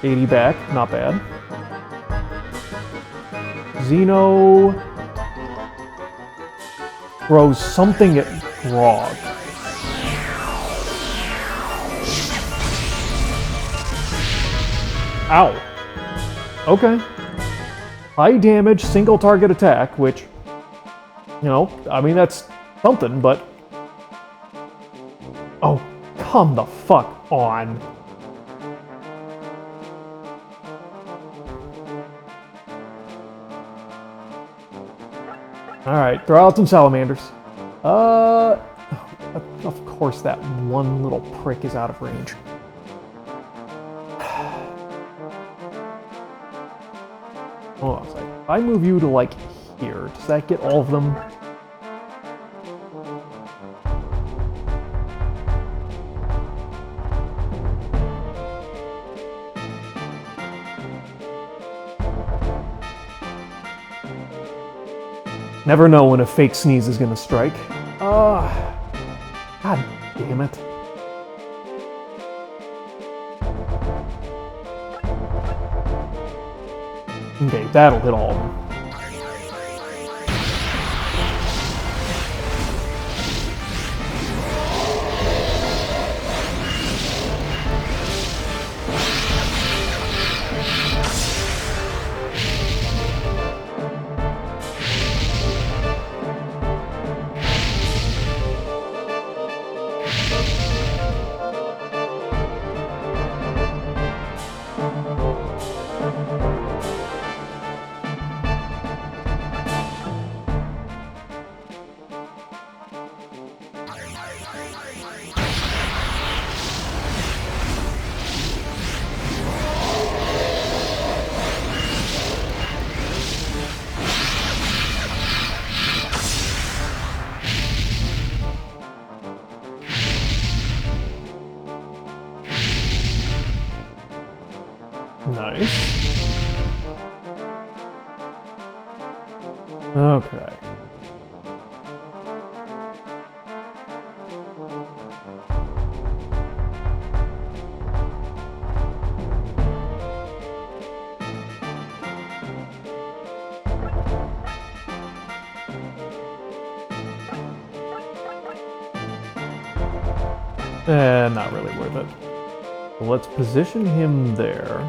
80 back, not bad. Xeno throws something at Grog. Ow. Okay. High damage, single target attack, which, you know, I mean, that's something, but... oh, come the fuck on. Alright, throw out some salamanders. Of course that one little prick is out of range. Hold on a second. If I move you to, like, here, does that get all of them? Never know when a fake sneeze is gonna strike. God damn it. Okay, that'll hit all of them. Nice. Okay. Not really worth it. So let's position him there.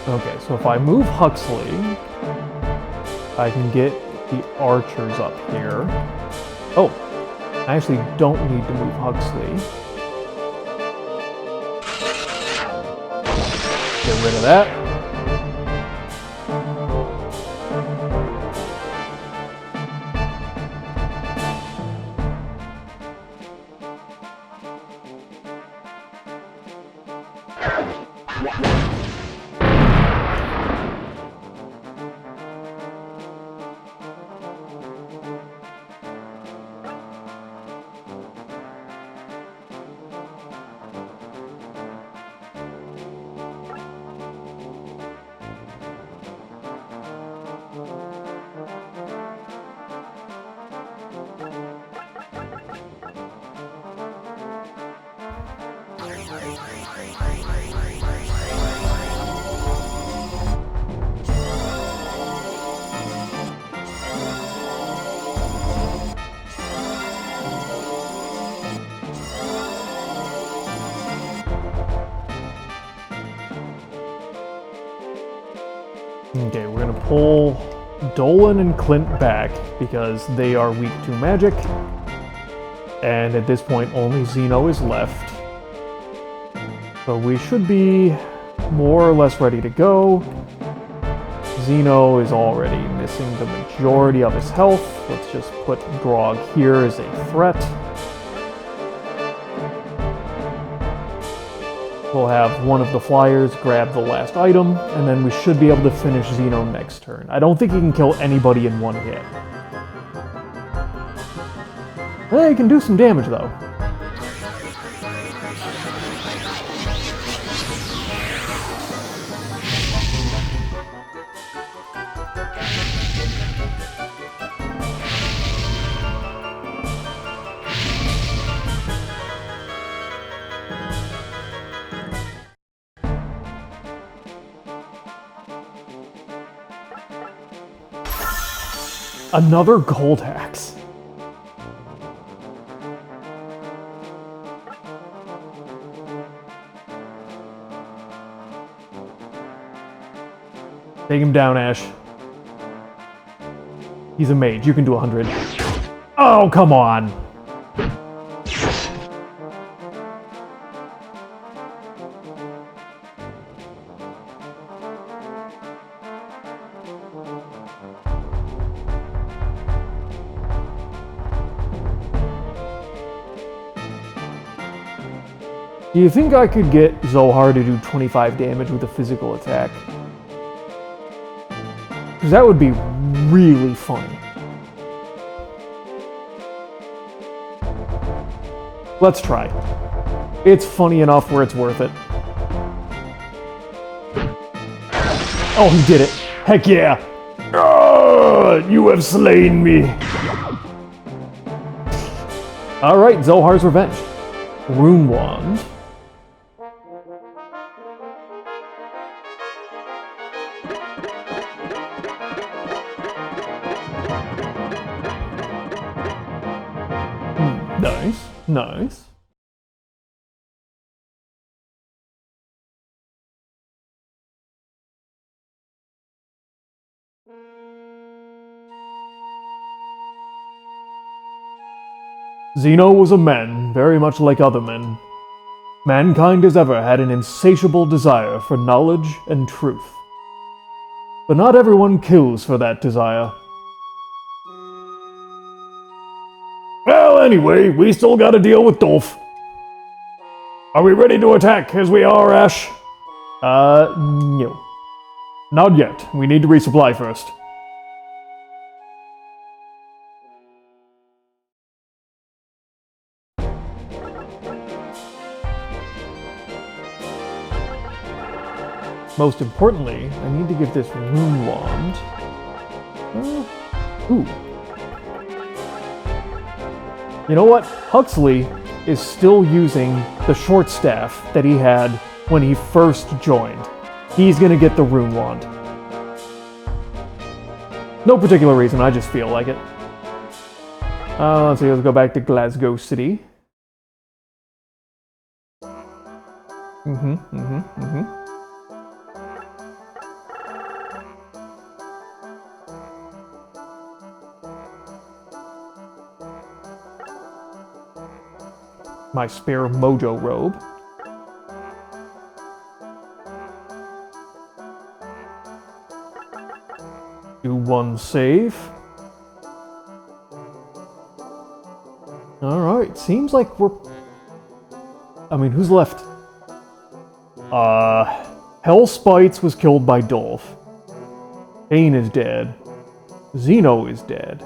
Okay, so if I move Huxley, I can get the archers up here. Oh, I actually don't need to move Huxley. Get rid of that. Okay, we're gonna pull Dolan and Clint back because they are weak to magic. And at this point, only Xeno is left. So we should be more or less ready to go. Zeno is already missing the majority of his health. Let's just put Grog here as a threat. We'll have one of the flyers grab the last item, and then we should be able to finish Zeno next turn. I don't think he can kill anybody in one hit. He can do some damage, though. Another gold axe. Take him down, Ash. He's a mage. You can do 100. Oh, come on. Do you think I could get Zohar to do 25 damage with a physical attack? Because that would be really funny. Let's try. It's funny enough where it's worth it. Oh, he did it. Heck yeah. You have slain me. Alright, Zohar's Revenge. Rune Wand. Nice, nice. Zeno was a man, very much like other men. Mankind has ever had an insatiable desire for knowledge and truth. But not everyone kills for that desire. Well, anyway, we still gotta deal with Dolph. Are we ready to attack as we are, Ash? No. Not yet. We need to resupply first. Most importantly, I need to get this rune wand. Ooh. You know what? Huxley is still using the short staff that he had when he first joined. He's gonna get the rune wand. No particular reason, I just feel like it. Let's see, let's go back to Glasgow City. My spare mojo robe. Do one save. Alright, seems like we're... I mean, who's left? Hellspites was killed by Dolph. Bane is dead. Zeno is dead.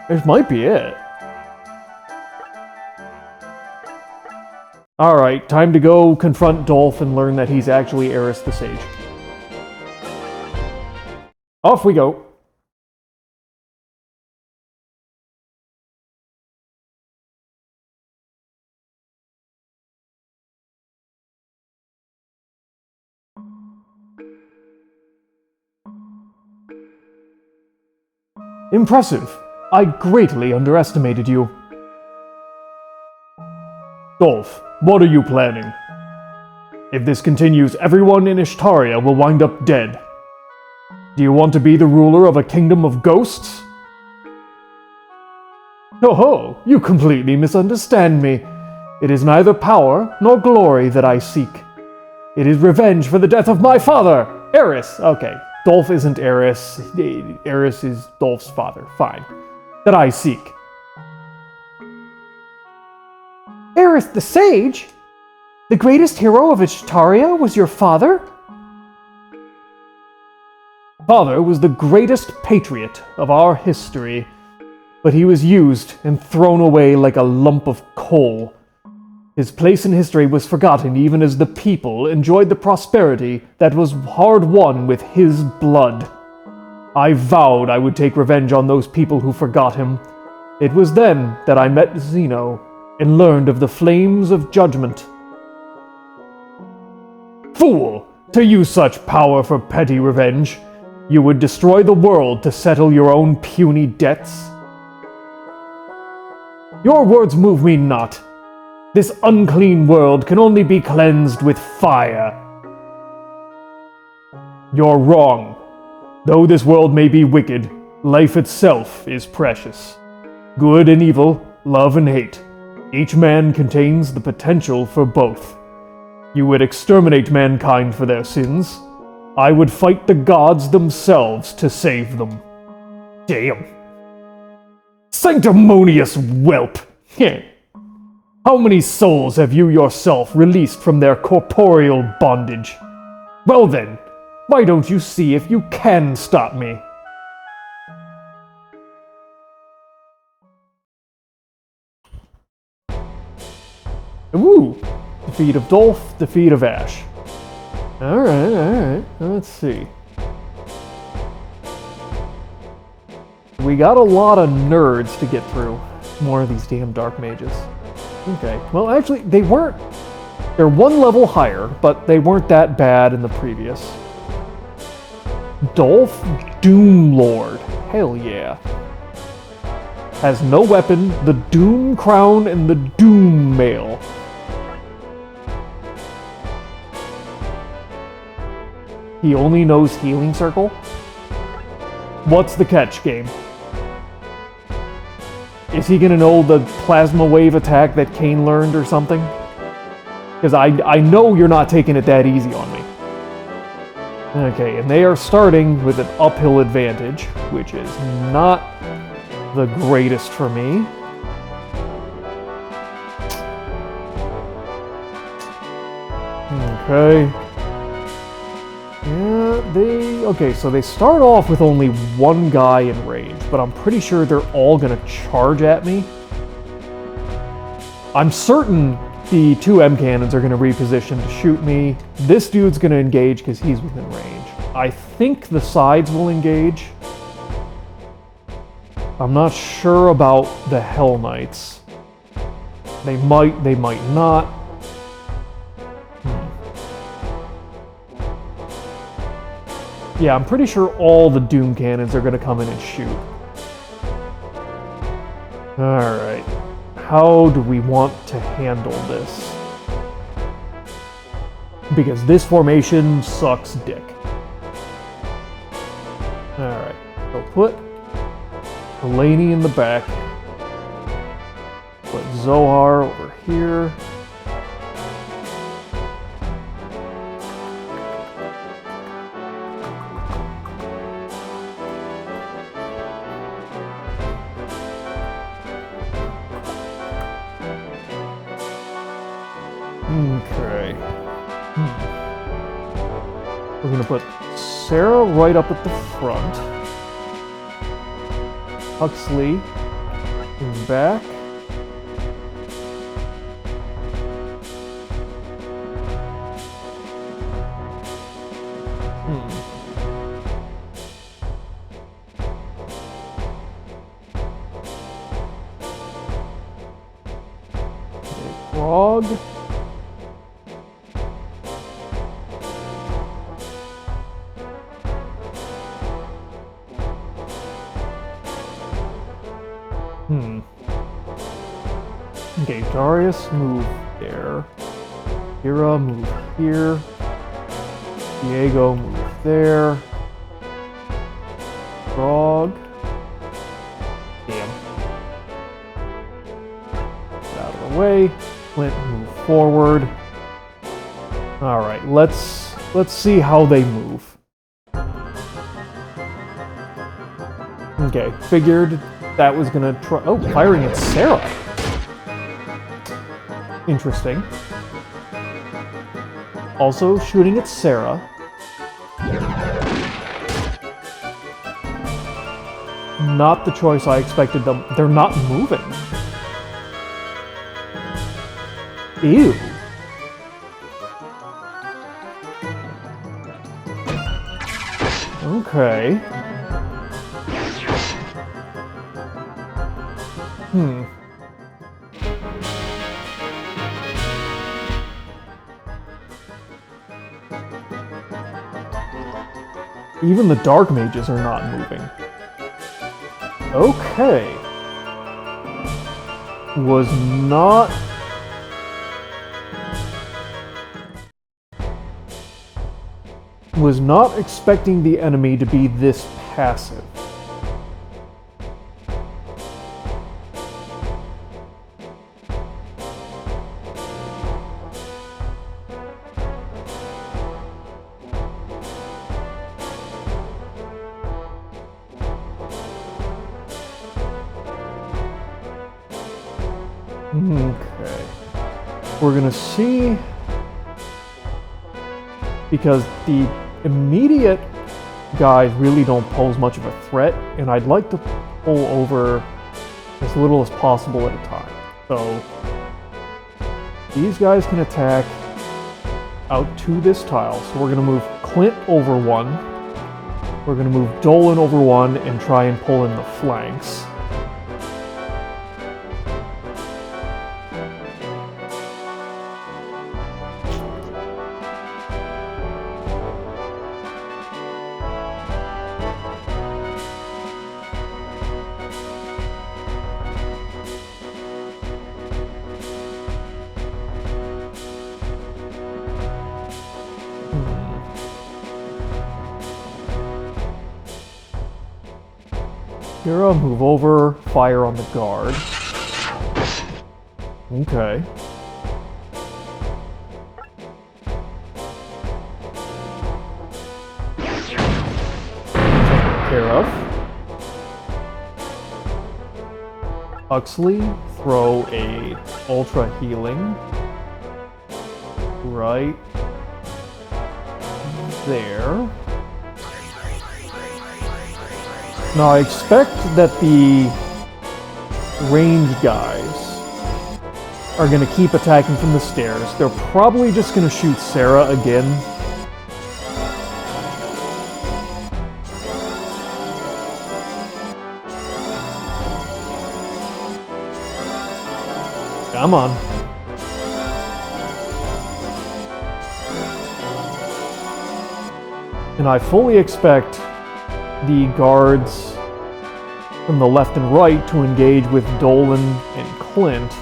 This might be it. Alright, time to go confront Dolph and learn that he's actually Arris the Sage. Off we go. Impressive. I greatly underestimated you. Dolph, what are you planning? If this continues, everyone in Ishtaria will wind up dead. Do you want to be the ruler of a kingdom of ghosts? Oh ho, you completely misunderstand me. It is neither power nor glory that I seek. It is revenge for the death of my father, Arris. Okay, Dolph isn't Arris. Arris is Dolph's father. Fine. That I seek. Arris the Sage? The greatest hero of Ishtaria was your father? Father was the greatest patriot of our history, but he was used and thrown away like a lump of coal. His place in history was forgotten even as the people enjoyed the prosperity that was hard-won with his blood. I vowed I would take revenge on those people who forgot him. It was then that I met Zeno and learned of the flames of judgment. Fool! To use such power for petty revenge, you would destroy the world to settle your own puny debts. Your words move me not. This unclean world can only be cleansed with fire. You're wrong. Though this world may be wicked, life itself is precious. Good and evil, love and hate. Each man contains the potential for both. You would exterminate mankind for their sins. I would fight the gods themselves to save them. Damn. Sanctimonious whelp! How many souls have you yourself released from their corporeal bondage? Well then, why don't you see if you can stop me? Woo! Defeat of Dolph, defeat of Ash. Alright. Let's see. We got a lot of nerds to get through. More of these damn dark mages. Okay, well actually, they're one level higher, but they weren't that bad in the previous. Dolph Doomlord. Hell yeah. Has no weapon, the Doom Crown, and the Doom Mail. He only knows Healing Circle? What's the catch, game? Is he gonna know the Plasma Wave attack that Kane learned or something? Because I know you're not taking it that easy on me. Okay, and they are starting with an uphill advantage, which is not the greatest for me. Okay. Yeah, okay, so they start off with only one guy in range, but I'm pretty sure they're all gonna charge at me. I'm certain the two M cannons are gonna reposition to shoot me. This dude's gonna engage because he's within range. I think the sides will engage. I'm not sure about the Hell Knights. They might not. Yeah, I'm pretty sure all the Doom Cannons are going to come in and shoot. Alright. How do we want to handle this? Because this formation sucks dick. Alright. So put Delaney in the back. Put Zohar over here. Okay. We're gonna put Sarah right up at the front. Huxley in back. Frog. Okay, Darius, move there. Kira, move here. Diego, move there. Frog. Damn. away. Clint, move forward. All right, let's see how they move. Okay, figured that was gonna try. Oh, firing at Sarah. Interesting. Also shooting at Sarah. Not the choice I expected them. They're not moving. Ew. Okay. Even the dark mages are not moving. Okay. Was not expecting the enemy to be this passive. Okay. We're gonna see, because the immediate guys really don't pose much of a threat, and I'd like to pull over as little as possible at a time. So these guys can attack out to this tile. So we're gonna move Clint over one. We're gonna move Dolan over one and try and pull in the flanks. Kira, move over, fire on the guard. Okay. Taken care of. Huxley, throw a ultra healing. Right there. Now I expect that the range guys are going to keep attacking from the stairs. They're probably just going to shoot Sarah again. Come on. And I fully expect the guards from the left and right to engage with Dolan and Clint.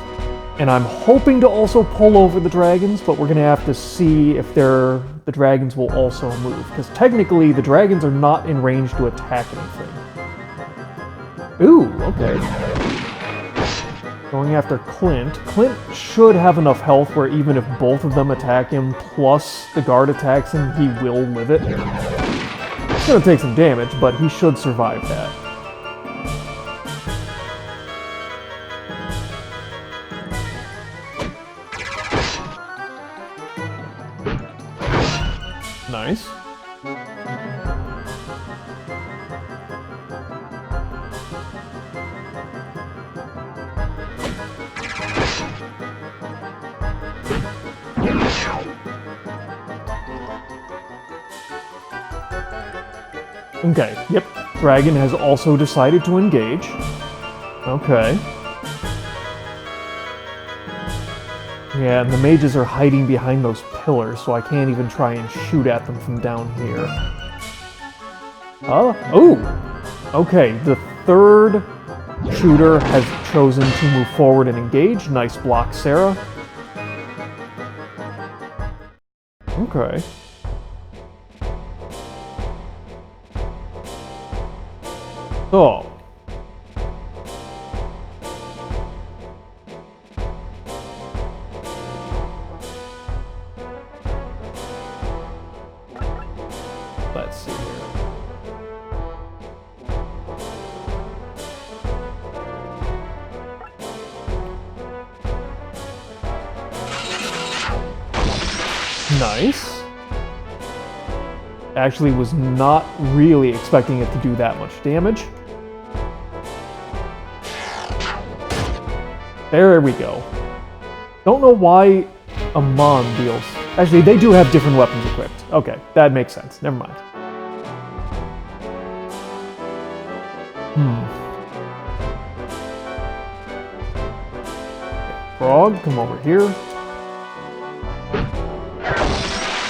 And I'm hoping to also pull over the dragons, but we're going to have to see if the dragons will also move. Because technically, the dragons are not in range to attack anything. Ooh, okay. Going after Clint. Clint should have enough health where even if both of them attack him, plus the guard attacks him, he will live it. It's going to take some damage, but he should survive that. Nice. Okay, yep. Dragon has also decided to engage. Okay. Yeah, and the mages are hiding behind those pillars, so I can't even try and shoot at them from down here. Oh! Okay, the third shooter has chosen to move forward and engage. Nice block, Sarah. Okay. So, Let's see here. Nice. Actually was not really expecting it to do that much damage. There we go. Don't know why Amon deals. Actually, they do have different weapons equipped. Okay, that makes sense. Never mind. Frog, come over here.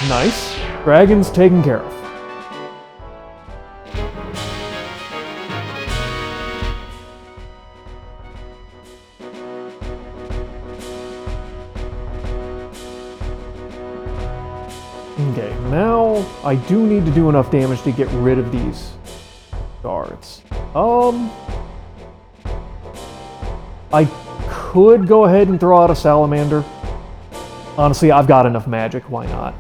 Nice. Dragon's taken care of. Okay, now I do need to do enough damage to get rid of these guards. I could go ahead and throw out a salamander. Honestly, I've got enough magic, why not?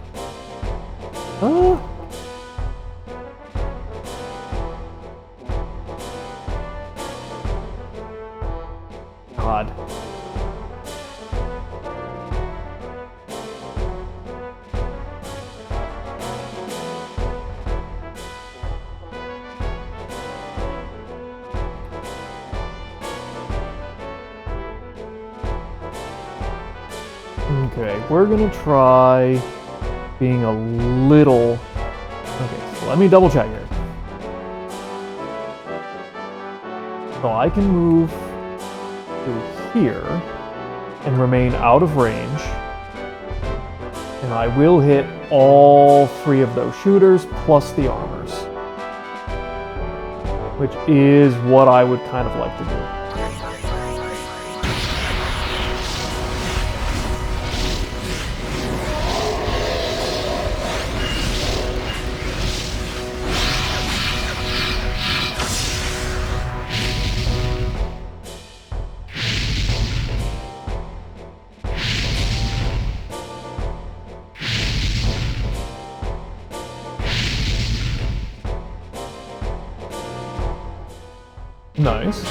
God. Okay, we're gonna try being a little... Okay, so let me double check here. So I can move through here and remain out of range. And I will hit all 3 of those shooters plus the armors. Which is what I would kind of like to do. Nice.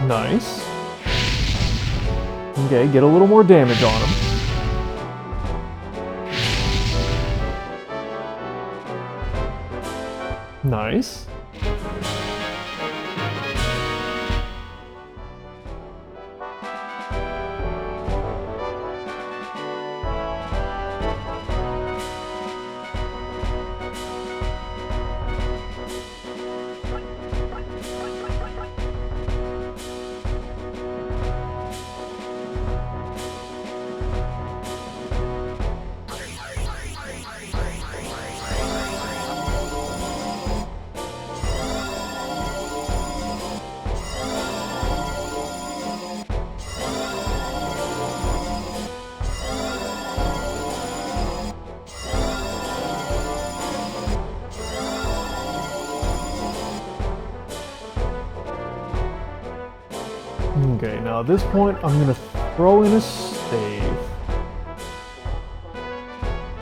Nice. Okay, get a little more damage on him. Nice. Okay, now at this point, I'm going to throw in a save.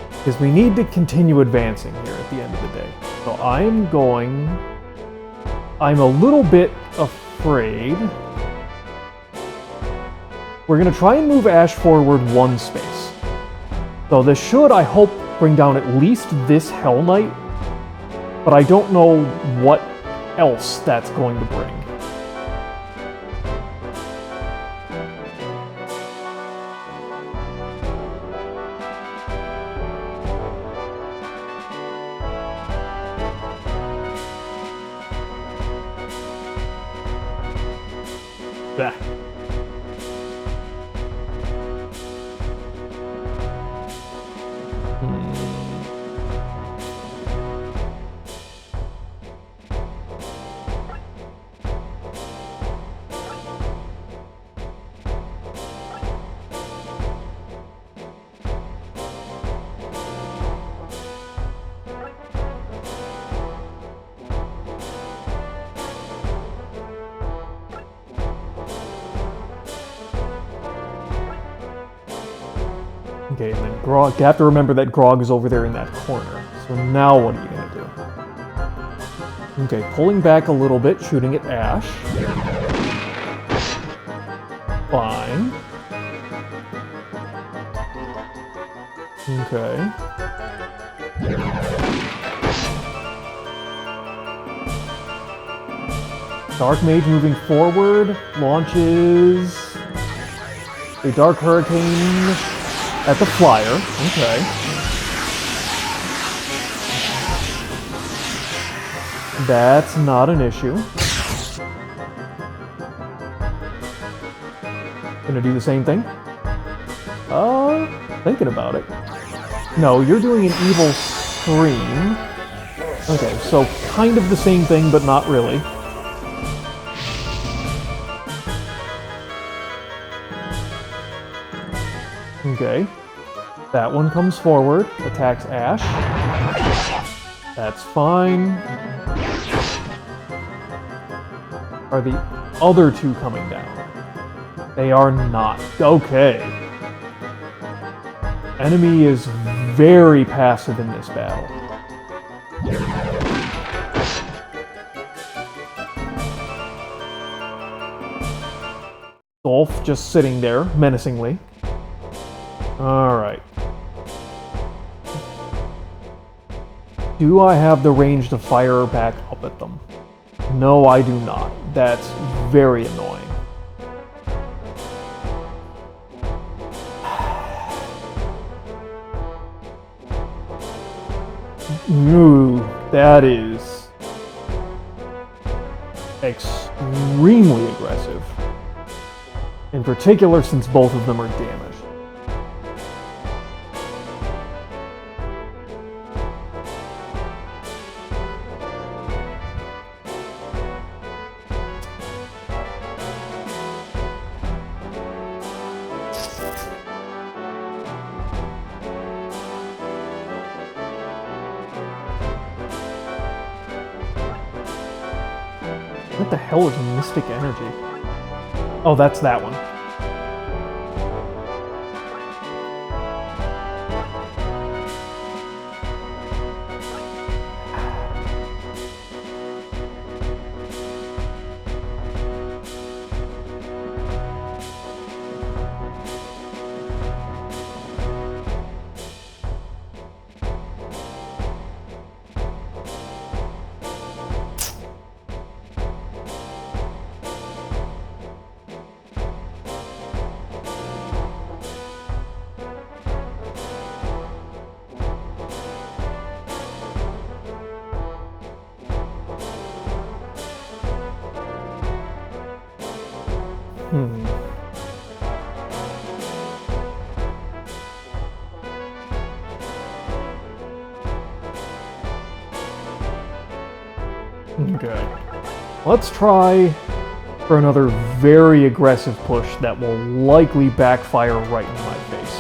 Because we need to continue advancing here at the end of the day. So I'm a little bit afraid. We're going to try and move Ash forward 1 space. So this should, I hope, bring down at least this Hell Knight. But I don't know what else that's going to bring. Bah. Okay, and then Grog. You have to remember that Grog is over there in that corner. So now what are you going to do? Okay, pulling back a little bit, shooting at Ash. Fine. Okay. Dark Mage moving forward, launches a Dark Hurricane at the Flyer. Okay. That's not an issue. Gonna do the same thing? Thinking about it. No, you're doing an Evil Scream. Okay, so kind of the same thing, but not really. Okay. That one comes forward, attacks Ash. That's fine. Are the other two coming down? They are not. Okay. Enemy is very passive in this battle. Dolph just sitting there, menacingly. Alright. Do I have the range to fire back up at them? No, I do not. That's very annoying. Ooh, that is extremely aggressive. In particular, since both of them are damaged. What the hell is Mystic Energy? Oh, that's that one. Okay. Let's try for another very aggressive push that will likely backfire right in my face.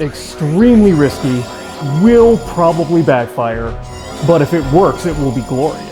extremely risky, will probably backfire, but if it works, it will be glorious.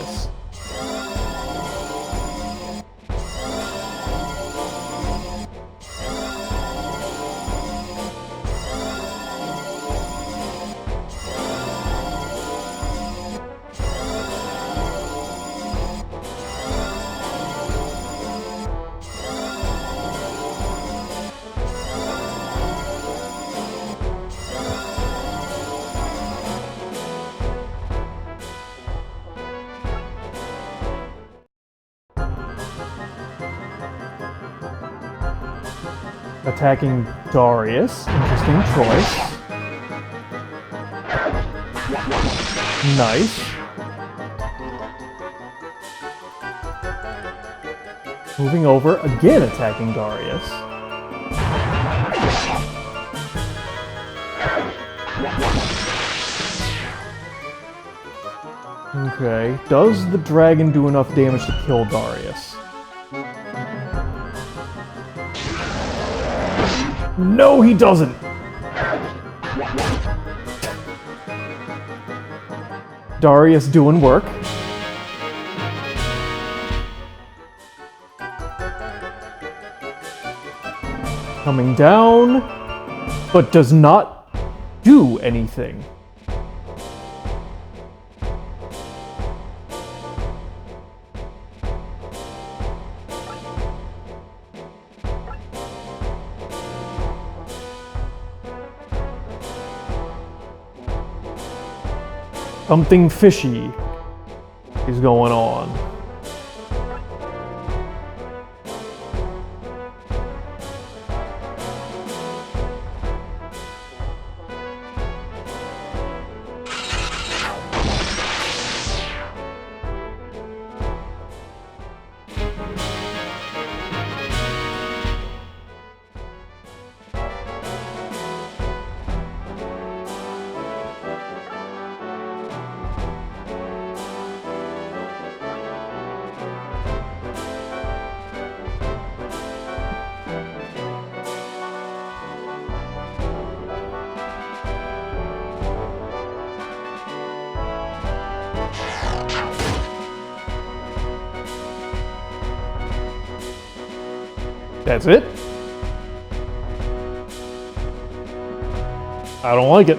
Attacking Darius. Interesting choice. Nice. Moving over, again attacking Darius. Okay, does the dragon do enough damage to kill Darius? No, he doesn't! Darius doing work. Coming down, but does not do anything. Something fishy is going on. That's it? I don't like it.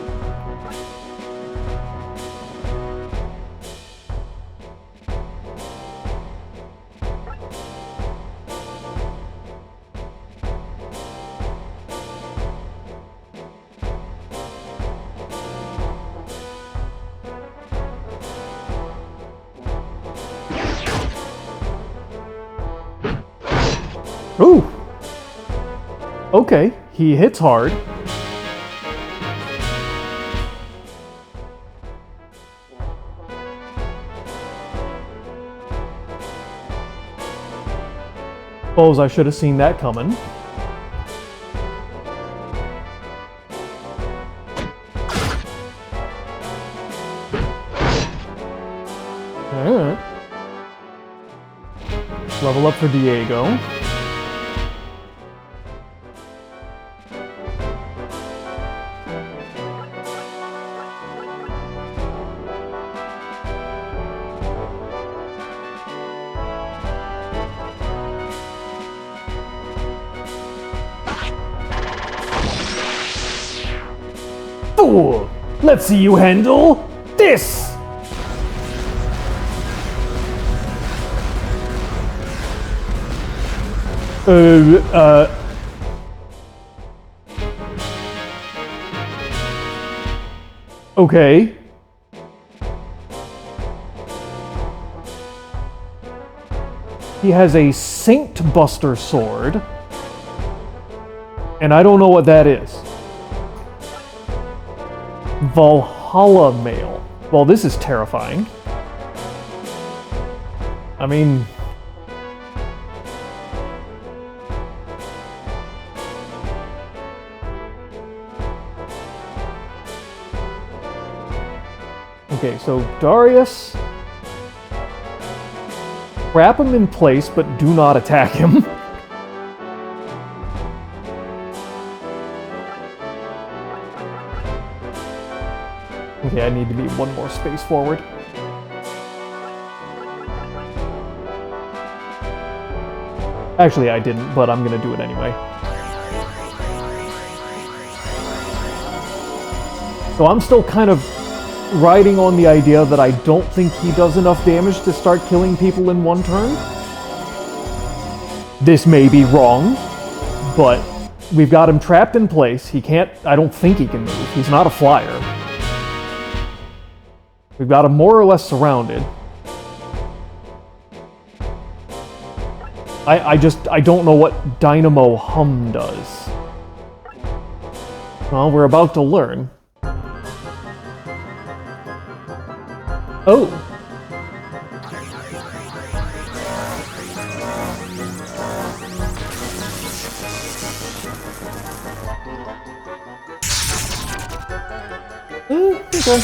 Ooh! Okay, he hits hard. Suppose I should have seen that coming. Alright. Level up for Diego. Fool! Let's see you handle this! Okay. He has a Saint Buster sword. And I don't know what that is. Valhalla mail. Well, this is terrifying. I mean... Okay, so Darius... Wrap him in place, but do not attack him. Okay, I need to be one more space forward. Actually, I didn't, but I'm gonna do it anyway. So I'm still kind of riding on the idea that I don't think he does enough damage to start killing people in one turn. This may be wrong, but we've got him trapped in place. He can't, I don't think he can move. He's not a flyer. We've got him more or less surrounded. I don't know what Dynamo Hum does. Well, we're about to learn. Oh. Okay.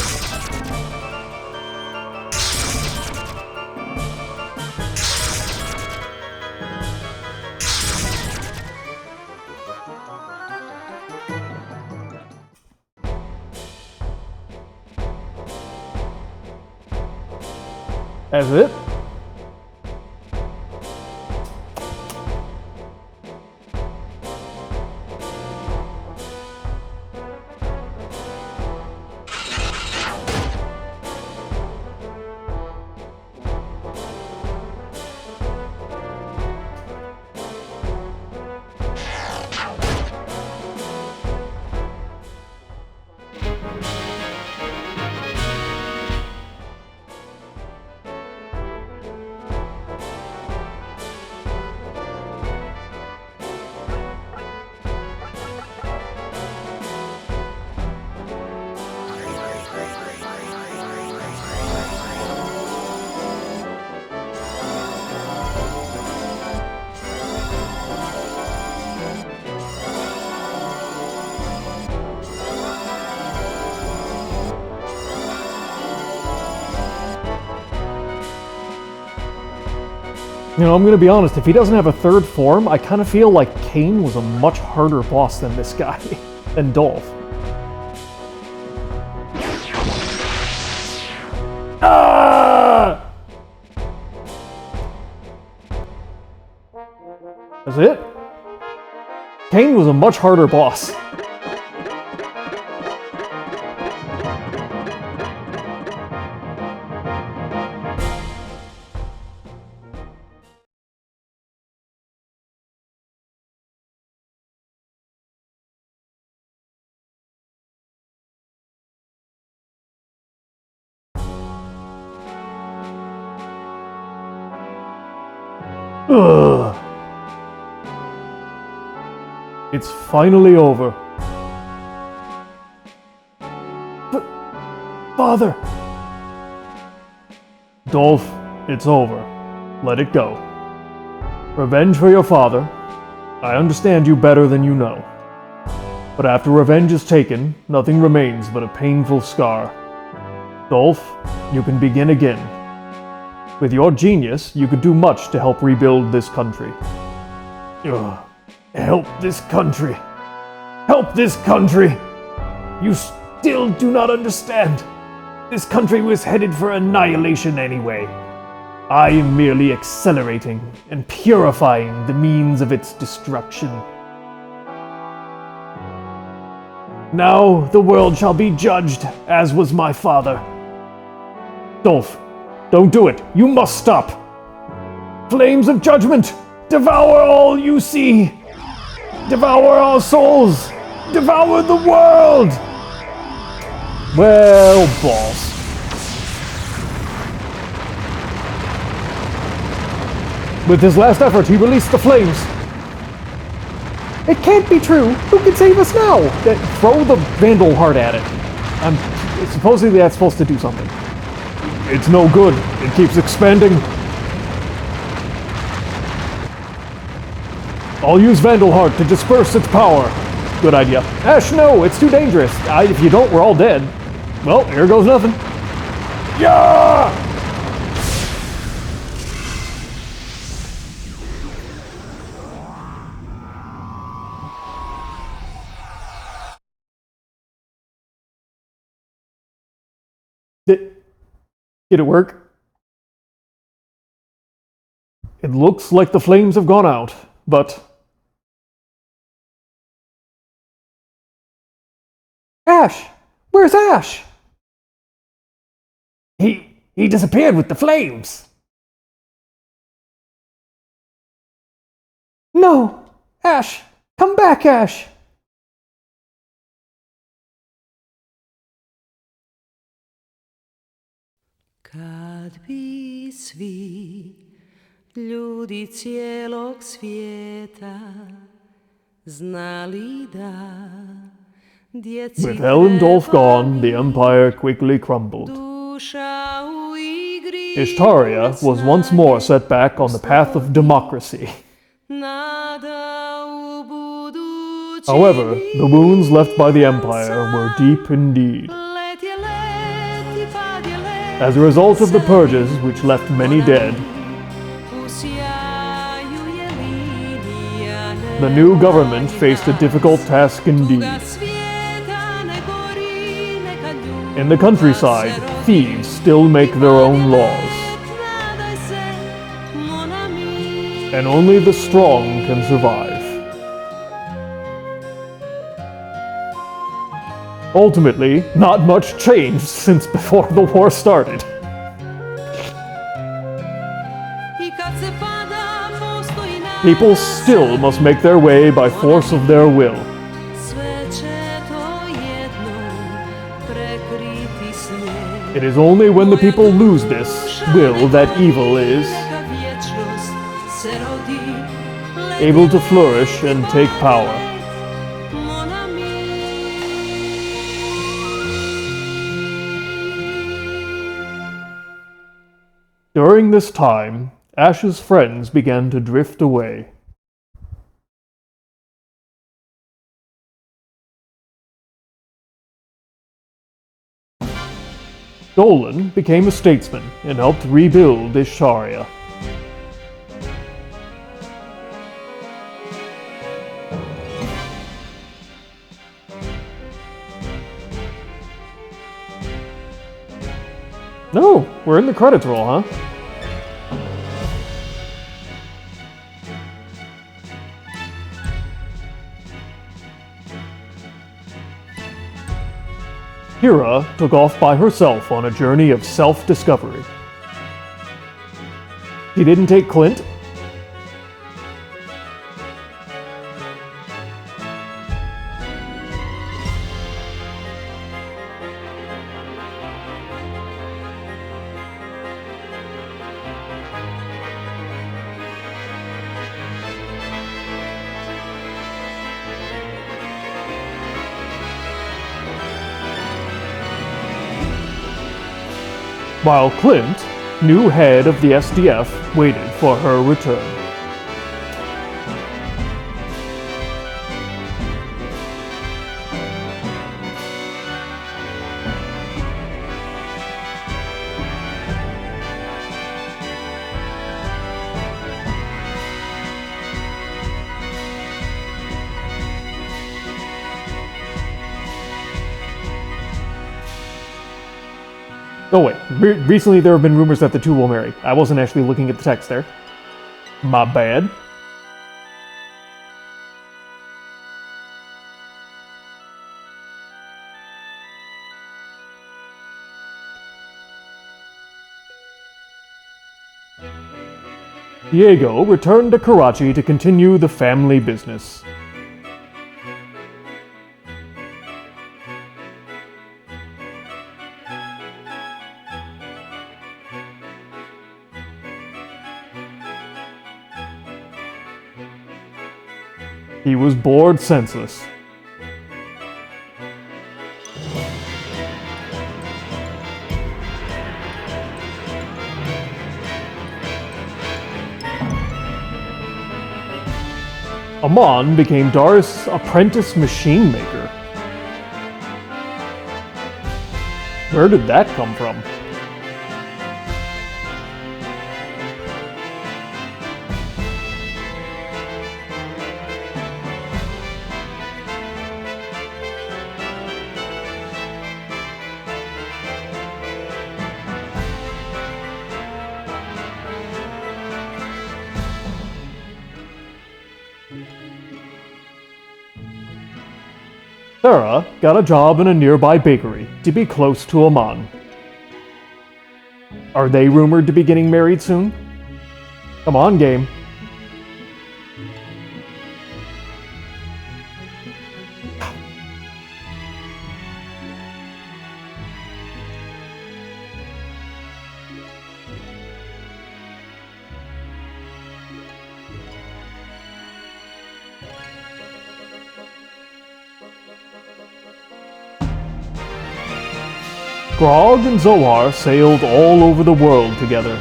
That's it. You know, I'm gonna be honest, if he doesn't have a third form, I kind of feel like Cain was a much harder boss than this guy, than Dolph. Ah! That's it? Cain was a much harder boss. Ugh. It's finally over. Father! Dolph, it's over. Let it go. Revenge for your father. I understand you better than you know. But after revenge is taken, nothing remains but a painful scar. Dolph, you can begin again. With your genius, you could do much to help rebuild this country. Ugh. Help this country. Help this country! You still do not understand. This country was headed for annihilation anyway. I am merely accelerating and purifying the means of its destruction. Now the world shall be judged, as was my father. Dolph, don't do it. You must stop. Flames of judgment, devour all you see. Devour our souls. Devour the world. Well, boss. With his last effort, he released the flames. It can't be true. Who can save us now? Throw the Vandal Heart at it. Supposedly that's supposed to do something. It's no good. It keeps expanding. I'll use Vandal Heart to disperse its power. Good idea. Ash, no, it's too dangerous. If you don't, we're all dead. Well, here goes nothing. Yeah! Did it work? It looks like the flames have gone out, but... Ash! Where's Ash? He disappeared with the flames. No! Ash! Come back, Ash! Kad bi svi ljudi cijelog svijeta znali da djeci with Elendolf gone, the empire quickly crumbled. duša u igri Ishtaria was once more set back on the path of democracy. nada u budući However, the wounds left by the empire were deep indeed. let je leti, pad je leti, As a result of the purges, which left many dead, u sjaju je linija the new government faced a difficult task indeed. svijeta ne gori, neka ljubav In the countryside, thieves still make their own laws, nadaj se, mon ami. and only the strong can survive. Ultimately, not much changed since before the war started. I kad se pada, postoji nada, People still must make their way by force of their will. sve će to jednom prekriti snijeg. It is only when the people lose this will that evil is Neka vječnost se rodi, able to flourish and take power. mon ami. During this time, Ash's friends began to drift away. Dolan became a statesman and helped rebuild Ishtaria. No, we're in the credits roll, huh? Hira took off by herself on a journey of self-discovery. She didn't take Clint. While Clint, new head of the SDF, waited for her return. Oh wait, recently there have been rumors that the two will marry. I wasn't actually looking at the text there. My bad. Diego returned to Karachi to continue the family business. He was bored senseless. Aman became Darius' apprentice machine maker. Where did that come from? Sarah got a job in a nearby bakery to be close to Aman. Are they rumored to be getting married soon? Come on, game. Grog and Zohar sailed all over the world together.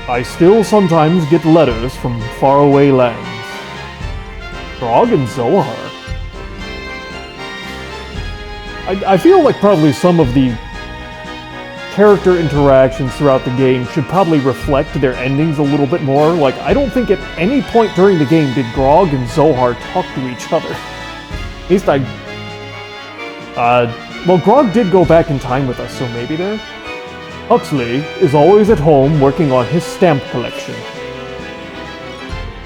I still sometimes get letters from faraway lands. Grog and Zohar? I feel like probably some of the character interactions throughout the game should probably reflect their endings a little bit more. Like, I don't think at any point during the game did Grog and Zohar talk to each other. At least well, Grog did go back in time with us, so maybe there. Huxley is always at home working on his stamp collection.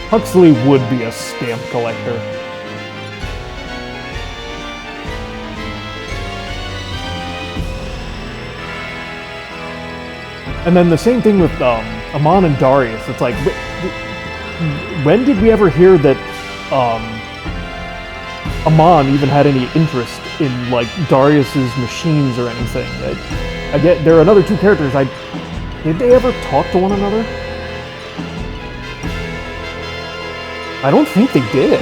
Huxley would be a stamp collector. And then the same thing with Amon and Darius. It's like, when did we ever hear that Amon even had any interest in like Darius's machines or anything? I get there are another two characters. Did they ever talk to one another? I don't think they did.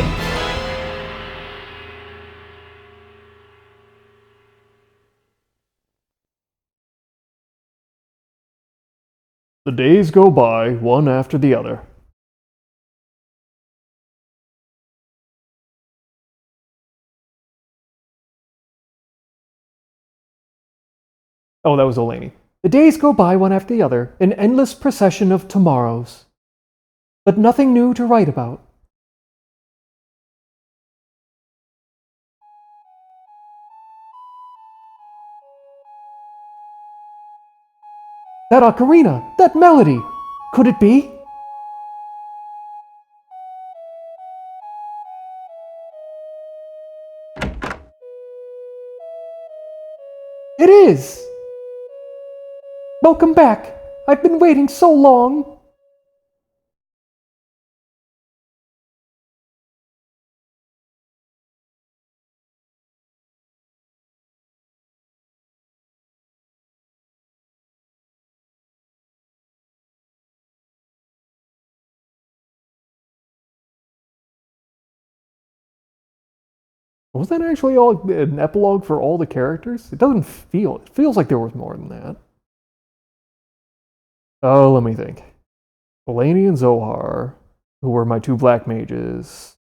The days go by, one after the other. Oh, that was Olaney. The days go by one after the other, an endless procession of tomorrows. But nothing new to write about. That ocarina! That melody! Could it be? It is! Welcome back! I've been waiting so long! Was that actually all an epilogue for all the characters? It doesn't feel. It feels like there was more than that. Oh, let me think. Olaney and Zohar, who were my two black mages.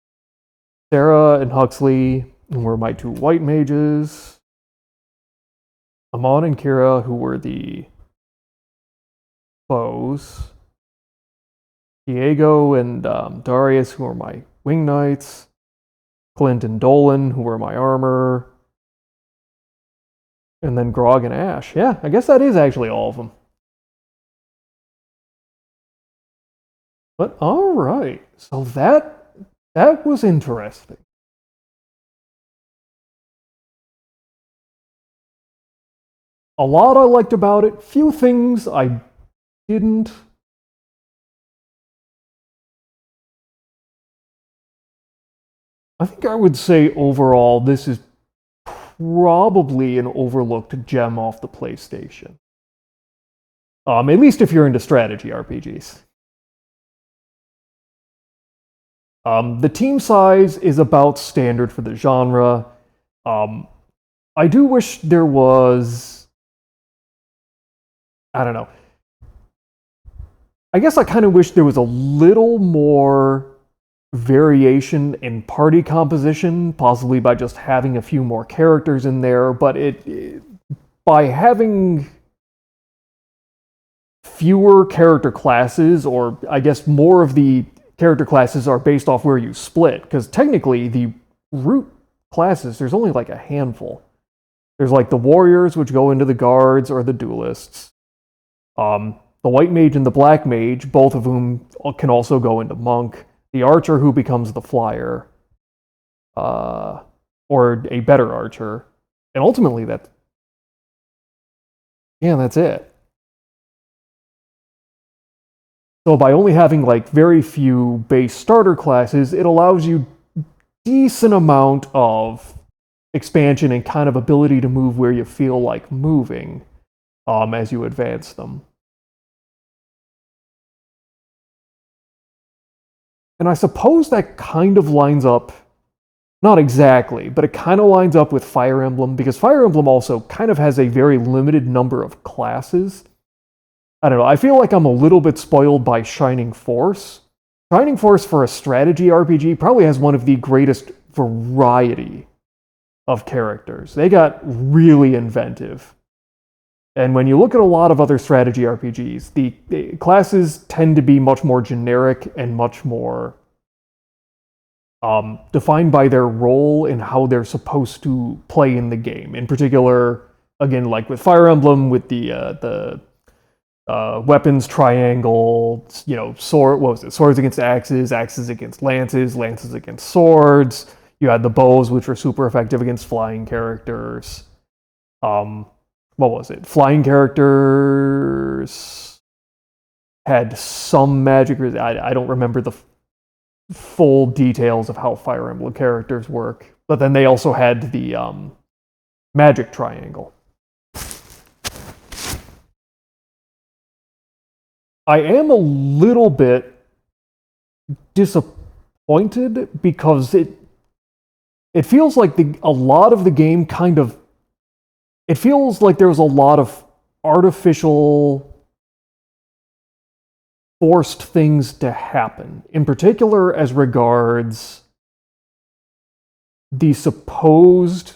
Sarah and Huxley, who were my two white mages. Amon and Kira, who were the foes. Diego and Darius, who were my wing knights. Clint and Dolan, who were my armor. And then Grog and Ash. Yeah, I guess that is actually all of them. But alright, so that was interesting. A lot I liked about it, few things I didn't. I think I would say overall this is probably an overlooked gem off the PlayStation. At least if you're into strategy RPGs. The team size is about standard for the genre. I do wish there was... I don't know. I guess I kind of wish there was a little more variation in party composition, possibly by just having a few more characters in there, but by having fewer character classes, or I guess more of the character classes are based off where you split, because technically the root classes, there's only like a handful. There's like the warriors, which go into the guards or the duelists. The white mage and the black mage, both of whom can also go into monk. The archer who becomes the flyer. or a better archer. And ultimately that's it. So by only having like very few base starter classes, it allows you decent amount of expansion and kind of ability to move where you feel like moving as you advance them. And I suppose that kind of lines up, not exactly, but it kind of lines up with Fire Emblem, because Fire Emblem also kind of has a very limited number of classes. I don't know, I feel like I'm a little bit spoiled by Shining Force. Shining Force for a strategy RPG probably has one of the greatest variety of characters. They got really inventive. And when you look at a lot of other strategy RPGs, the classes tend to be much more generic and much more defined by their role and how they're supposed to play in the game. In particular, again, like with Fire Emblem, with the weapons triangle, you know, swords against axes, axes against lances, lances against swords. You had the bows, which were super effective against flying characters. Flying characters had some magic. I don't remember the full details of how Fire Emblem characters work, but then they also had the magic triangle. I am a little bit disappointed because it feels like a lot of the game kind of, it feels like there was a lot of artificial forced things to happen, in particular as regards the supposed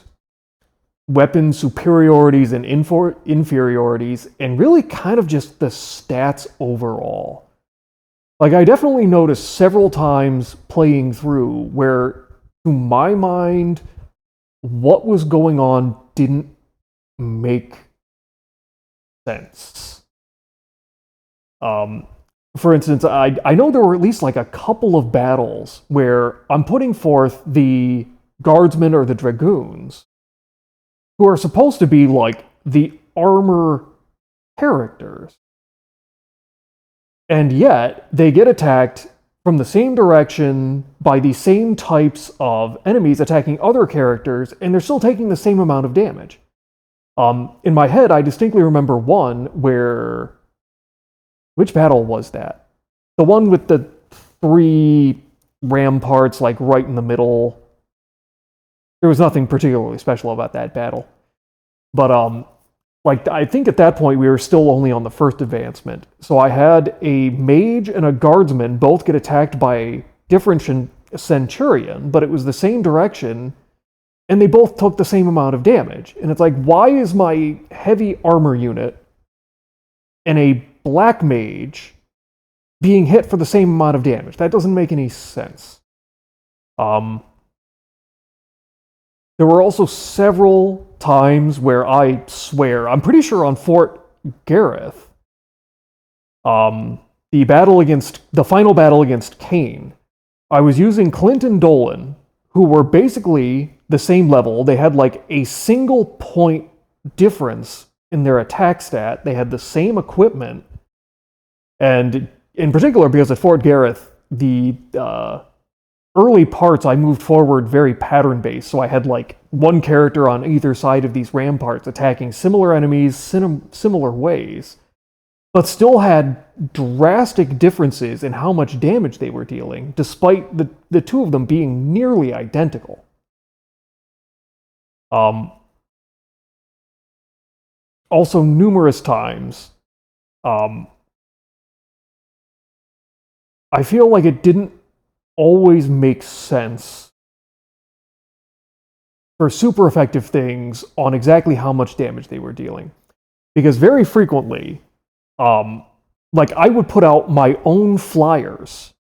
weapon superiorities and inferiorities, and really kind of just the stats overall. Like, I definitely noticed several times playing through where, to my mind, what was going on didn't make sense. For instance, I know there were at least like a couple of battles where I'm putting forth the guardsmen or the dragoons, who are supposed to be like the armor characters. And yet, they get attacked from the same direction by the same types of enemies attacking other characters, and they're still taking the same amount of damage. In my head, I distinctly remember one where... Which battle was that? The one with the 3 ramparts, like, right in the middle. There was nothing particularly special about that battle. But, like, I think at that point we were still only on the first advancement. So I had a mage and a guardsman both get attacked by a different centurion, but it was the same direction, and they both took the same amount of damage. And it's like, why is my heavy armor unit and a black mage being hit for the same amount of damage? That doesn't make any sense. There were also several times where I swear, I'm pretty sure on Fort Gareth, the final battle against Cain, I was using Clint and Dolan, who were basically the same level. They had like a single point difference in their attack stat. They had the same equipment. And in particular, because at Fort Gareth, the early parts I moved forward very pattern-based. So I had like one character on either side of these ramparts attacking similar enemies, similar ways, but still had drastic differences in how much damage they were dealing, despite the two of them being nearly identical. Also, numerous times, I feel like it didn't always make sense for super effective things on exactly how much damage they were dealing. Because very frequently, like, I would put out my own flyers,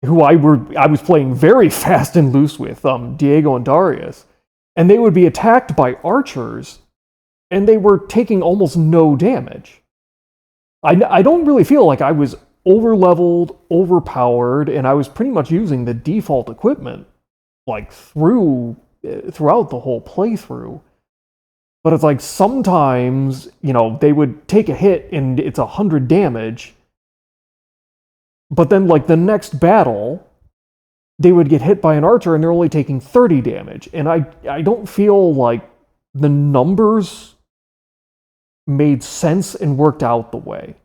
who I was playing very fast and loose with, Diego and Darius, and they would be attacked by archers, and they were taking almost no damage. I don't really feel like I was over-leveled, overpowered, and I was pretty much using the default equipment like throughout the whole playthrough. But it's like sometimes, they would take a hit and it's 100 damage, but then like the next battle, they would get hit by an archer and they're only taking 30 damage. And I don't feel like the numbers made sense and worked out the way.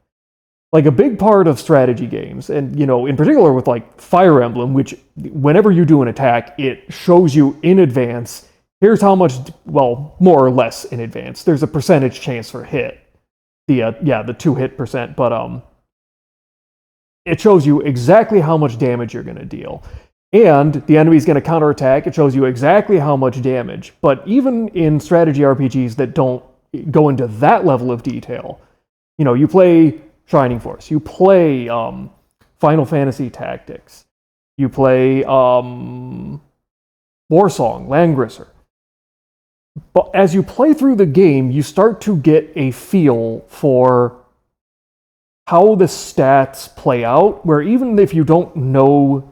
Like a big part of strategy games, and in particular with like Fire Emblem, which whenever you do an attack, it shows you in advance, here's how much, well, more or less in advance. There's a percentage chance for hit. The 2-hit percent, but it shows you exactly how much damage you're going to deal. And the enemy's going to counterattack, it shows you exactly how much damage. But even in strategy RPGs that don't go into that level of detail, you play Shining Force, you play Final Fantasy Tactics, you play Warsong, Langrisser. But as you play through the game, you start to get a feel for how the stats play out, where even if you don't know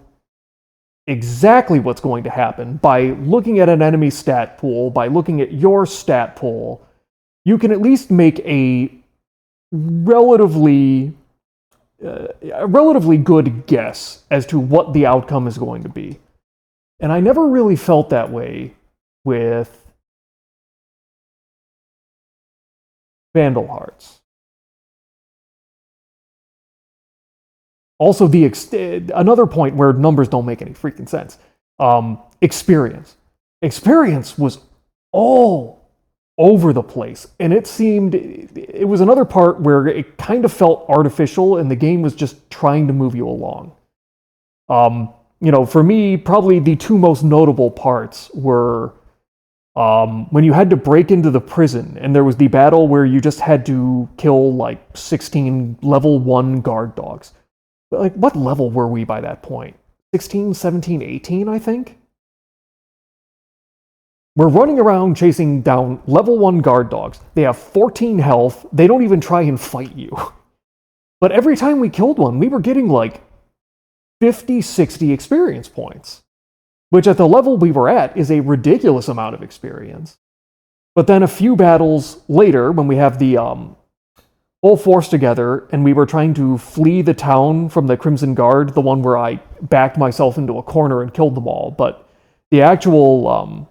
exactly what's going to happen, by looking at an enemy stat pool, by looking at your stat pool, you can at least make a relatively good guess as to what the outcome is going to be. And I never really felt that way with Vandal Hearts. Also, another point where numbers don't make any freaking sense. Experience. Experience was all over the place, and it was another part where it kind of felt artificial, and the game was just trying to move you along. For me, probably the two most notable parts were when you had to break into the prison, and there was the battle where you just had to kill like 16 level 1 guard dogs. Like, what level were we by that point? 16, 17, 18, I think? We're running around chasing down level 1 guard dogs. They have 14 health. They don't even try and fight you. But every time we killed one, we were getting like 50, 60 experience points, which at the level we were at is a ridiculous amount of experience. But then a few battles later, when we have the whole force together, and we were trying to flee the town from the Crimson Guard, the one where I backed myself into a corner and killed them all, but the actual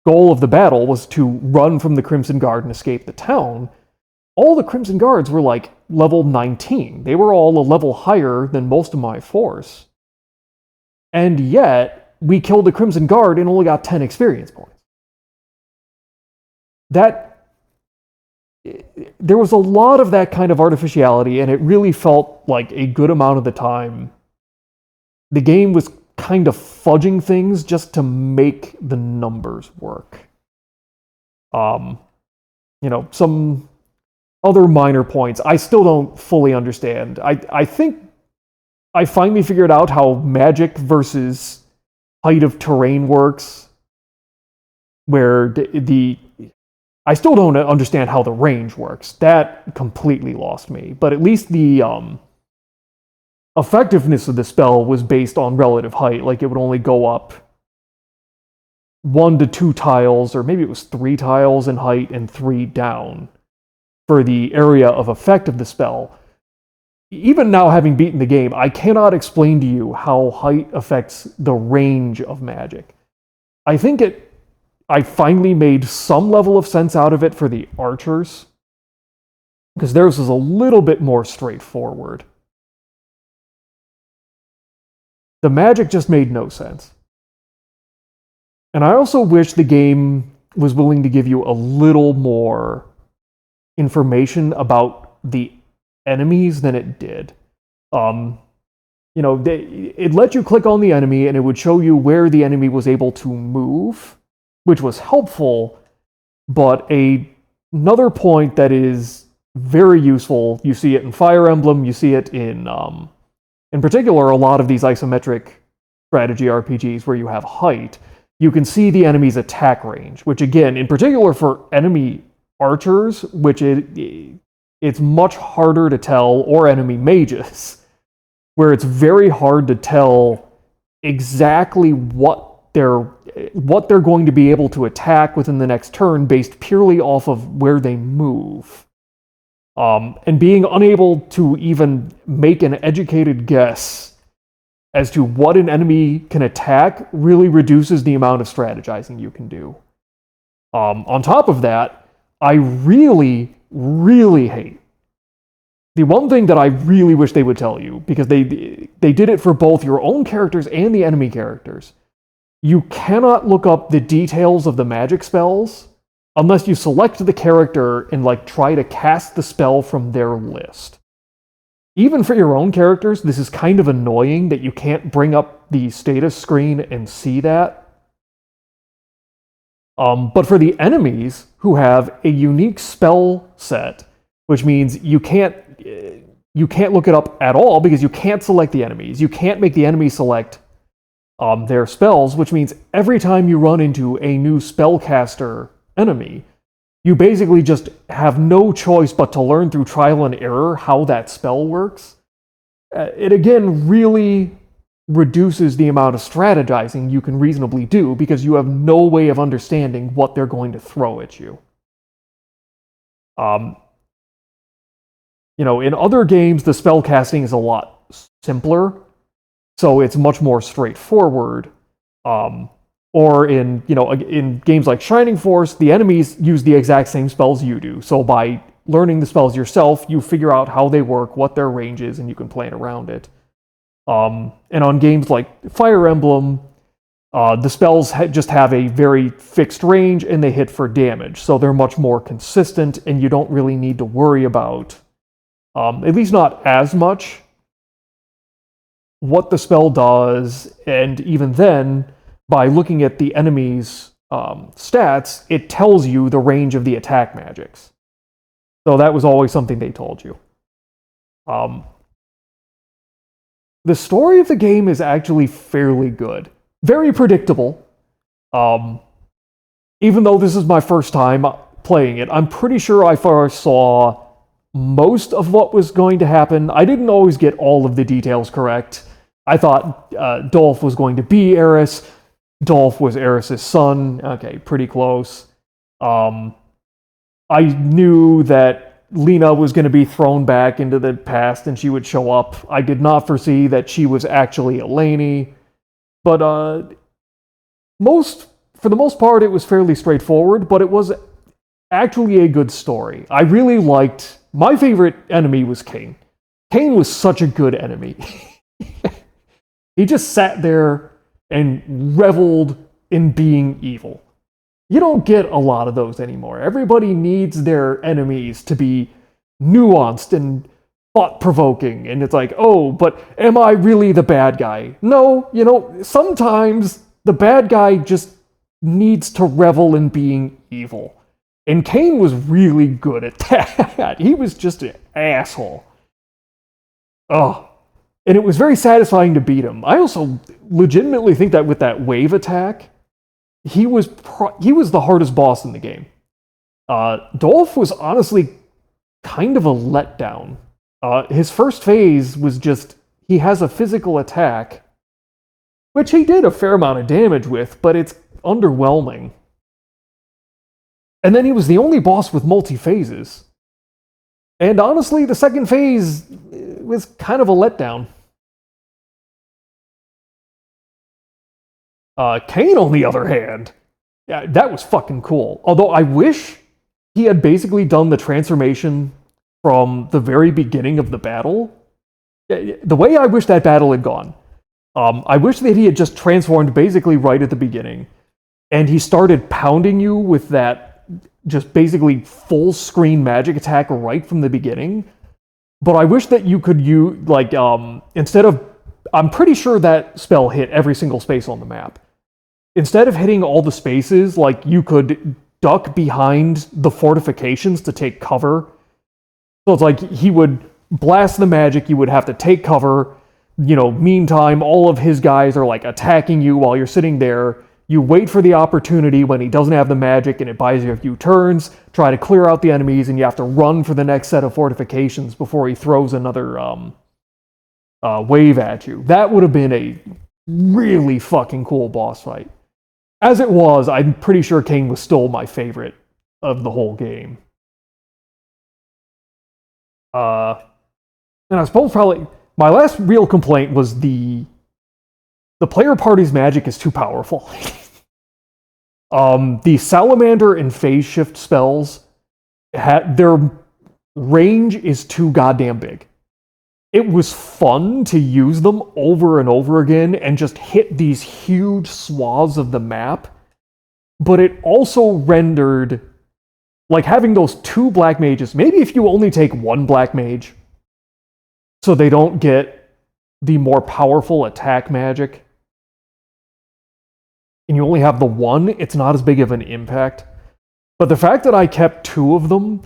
goal of the battle was to run from the Crimson Guard and escape the town. All the Crimson Guards were like level 19. They were all a level higher than most of my force. And yet, we killed the Crimson Guard and only got 10 experience points. There was a lot of that kind of artificiality, and it really felt like a good amount of the time the game was kind of fudging things just to make the numbers work. Some other minor points I still don't fully understand. I think I finally figured out how magic versus height of terrain works, where I still don't understand how the range works. That completely lost me. But at least the effectiveness of the spell was based on relative height. Like, it would only go up 1 to 2 tiles, or maybe it was 3 tiles in height and 3 down for the area of effect of the spell. Even now, having beaten the game, I cannot explain to you how height affects the range of magic. I think I finally made some level of sense out of it for the archers, because theirs was a little bit more straightforward. The magic just made no sense. And I also wish the game was willing to give you a little more information about the enemies than it did. It let you click on the enemy and it would show you where the enemy was able to move, which was helpful, but another point that is very useful, you see it in Fire Emblem, you see it in particular, a lot of these isometric strategy RPGs where you have height, you can see the enemy's attack range, which again, in particular for enemy archers, which it's much harder to tell, or enemy mages, where it's very hard to tell exactly what they're going to be able to attack within the next turn based purely off of where they move. And being unable to even make an educated guess as to what an enemy can attack really reduces the amount of strategizing you can do. On top of that, I really, really hate the one thing that I really wish they would tell you, because they did it for both your own characters and the enemy characters. You cannot look up the details of the magic spells unless you select the character and try to cast the spell from their list. Even for your own characters, this is kind of annoying that you can't bring up the status screen and see that. But for the enemies who have a unique spell set, which means you can't look it up at all because you can't select the enemies. You can't make the enemy select their spells, which means every time you run into a new spellcaster enemy, you basically just have no choice but to learn through trial and error how that spell works. It again really reduces the amount of strategizing you can reasonably do because you have no way of understanding what they're going to throw at you. In other games, the spell casting is a lot simpler, so it's much more straightforward. Or in games like Shining Force, the enemies use the exact same spells you do. So by learning the spells yourself, you figure out how they work, what their range is, and you can plan around it. And on games like Fire Emblem, the spells just have a very fixed range and they hit for damage. So they're much more consistent and you don't really need to worry about, at least not as much, what the spell does. And even then, by looking at the enemy's stats, it tells you the range of the attack magics. So that was always something they told you. The story of the game is actually fairly good. Very predictable. Even though this is my first time playing it, I'm pretty sure I foresaw most of what was going to happen. I didn't always get all of the details correct. I thought Dolph was going to be Arris. Dolph was Arris' son. Okay, pretty close. I knew that Lena was going to be thrown back into the past and she would show up. I did not foresee that she was actually Eleni. But for the most part, it was fairly straightforward, but it was actually a good story. I really liked... My favorite enemy was Cain. Cain was such a good enemy. He just sat there and reveled in being evil. You don't get a lot of those anymore. Everybody needs their enemies to be nuanced and thought-provoking. And it's like, oh, but am I really the bad guy? No, sometimes the bad guy just needs to revel in being evil. And Cain was really good at that. He was just an asshole. Oh. And it was very satisfying to beat him. I also legitimately think that with that wave attack, he was the hardest boss in the game. Dolph was honestly kind of a letdown. His first phase was just, he has a physical attack, which he did a fair amount of damage with, but it's underwhelming. And then he was the only boss with multi-phases. And honestly, the second phase was kind of a letdown. Cain, on the other hand, yeah, that was fucking cool. Although I wish he had basically done the transformation from the very beginning of the battle. The way I wish that battle had gone. I wish that he had just transformed basically right at the beginning. And he started pounding you with that just basically full screen magic attack right from the beginning. But I wish that you could use, instead of... I'm pretty sure that spell hit every single space on the map. Instead of hitting all the spaces, you could duck behind the fortifications to take cover. So it's like he would blast the magic, you would have to take cover. Meantime, all of his guys are attacking you while you're sitting there. You wait for the opportunity when he doesn't have the magic and it buys you a few turns, try to clear out the enemies, and you have to run for the next set of fortifications before he throws another wave at you. That would have been a really fucking cool boss fight. As it was, I'm pretty sure Kain was still my favorite of the whole game. And I suppose probably my last real complaint was the player party's magic is too powerful. The Salamander and Phase Shift spells, their range is too goddamn big. It was fun to use them over and over again and just hit these huge swaths of the map, but it also rendered, like having those two black mages, maybe if you only take one black mage, so they don't get the more powerful attack magic, and you only have the one, it's not as big of an impact. But the fact that I kept two of them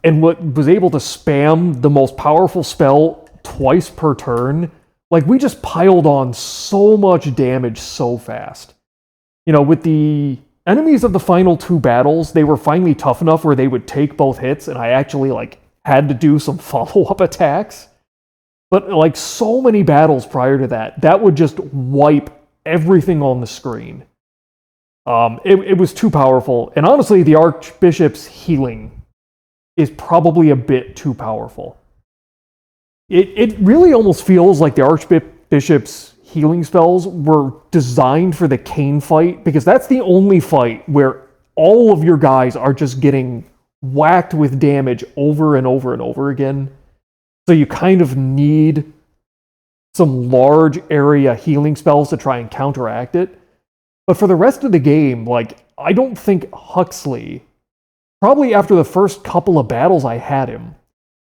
and was able to spam the most powerful spell twice per turn, like we just piled on so much damage so fast. You know, with the enemies of the final two battles, they were finally tough enough where they would take both hits, and I actually like had to do some follow-up attacks. But like so many battles prior to that, that would just wipe everything on the screen. It was too powerful. And honestly, the Archbishop's healing is probably a bit too powerful. It really almost feels like the Archbishop's healing spells were designed for the Kain fight, because that's the only fight where all of your guys are just getting whacked with damage over and over and over again. So you kind of need some large area healing spells to try and counteract it. But for the rest of the game, like, I don't think Huxley, probably after the first couple of battles I had him,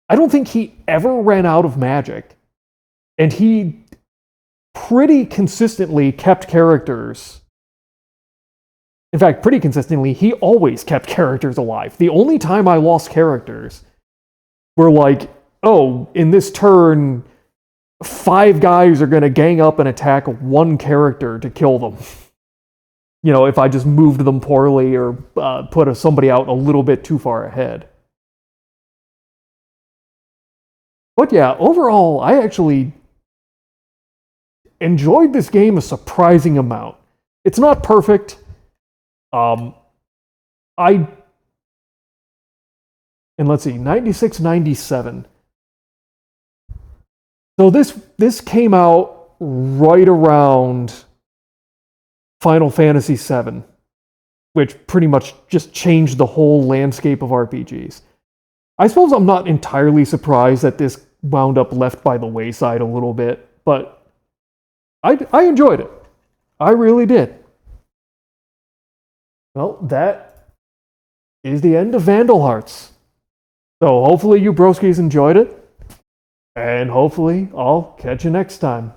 I don't think he ever ran out of magic. And he pretty consistently kept characters. In fact, pretty consistently, he always kept characters alive. The only time I lost characters were like, oh, in this turn, 5 guys are going to gang up and attack one character to kill them. You know, if I just moved them poorly or put somebody out a little bit too far ahead. But yeah, overall, I actually enjoyed this game a surprising amount. It's not perfect. And let's see, 96, 97. So this came out right around Final Fantasy VII, which pretty much just changed the whole landscape of RPGs. I suppose I'm not entirely surprised that this wound up left by the wayside a little bit, but I enjoyed it. I really did. Well, that is the end of Vandal Hearts. So hopefully you broskies enjoyed it, and hopefully I'll catch you next time.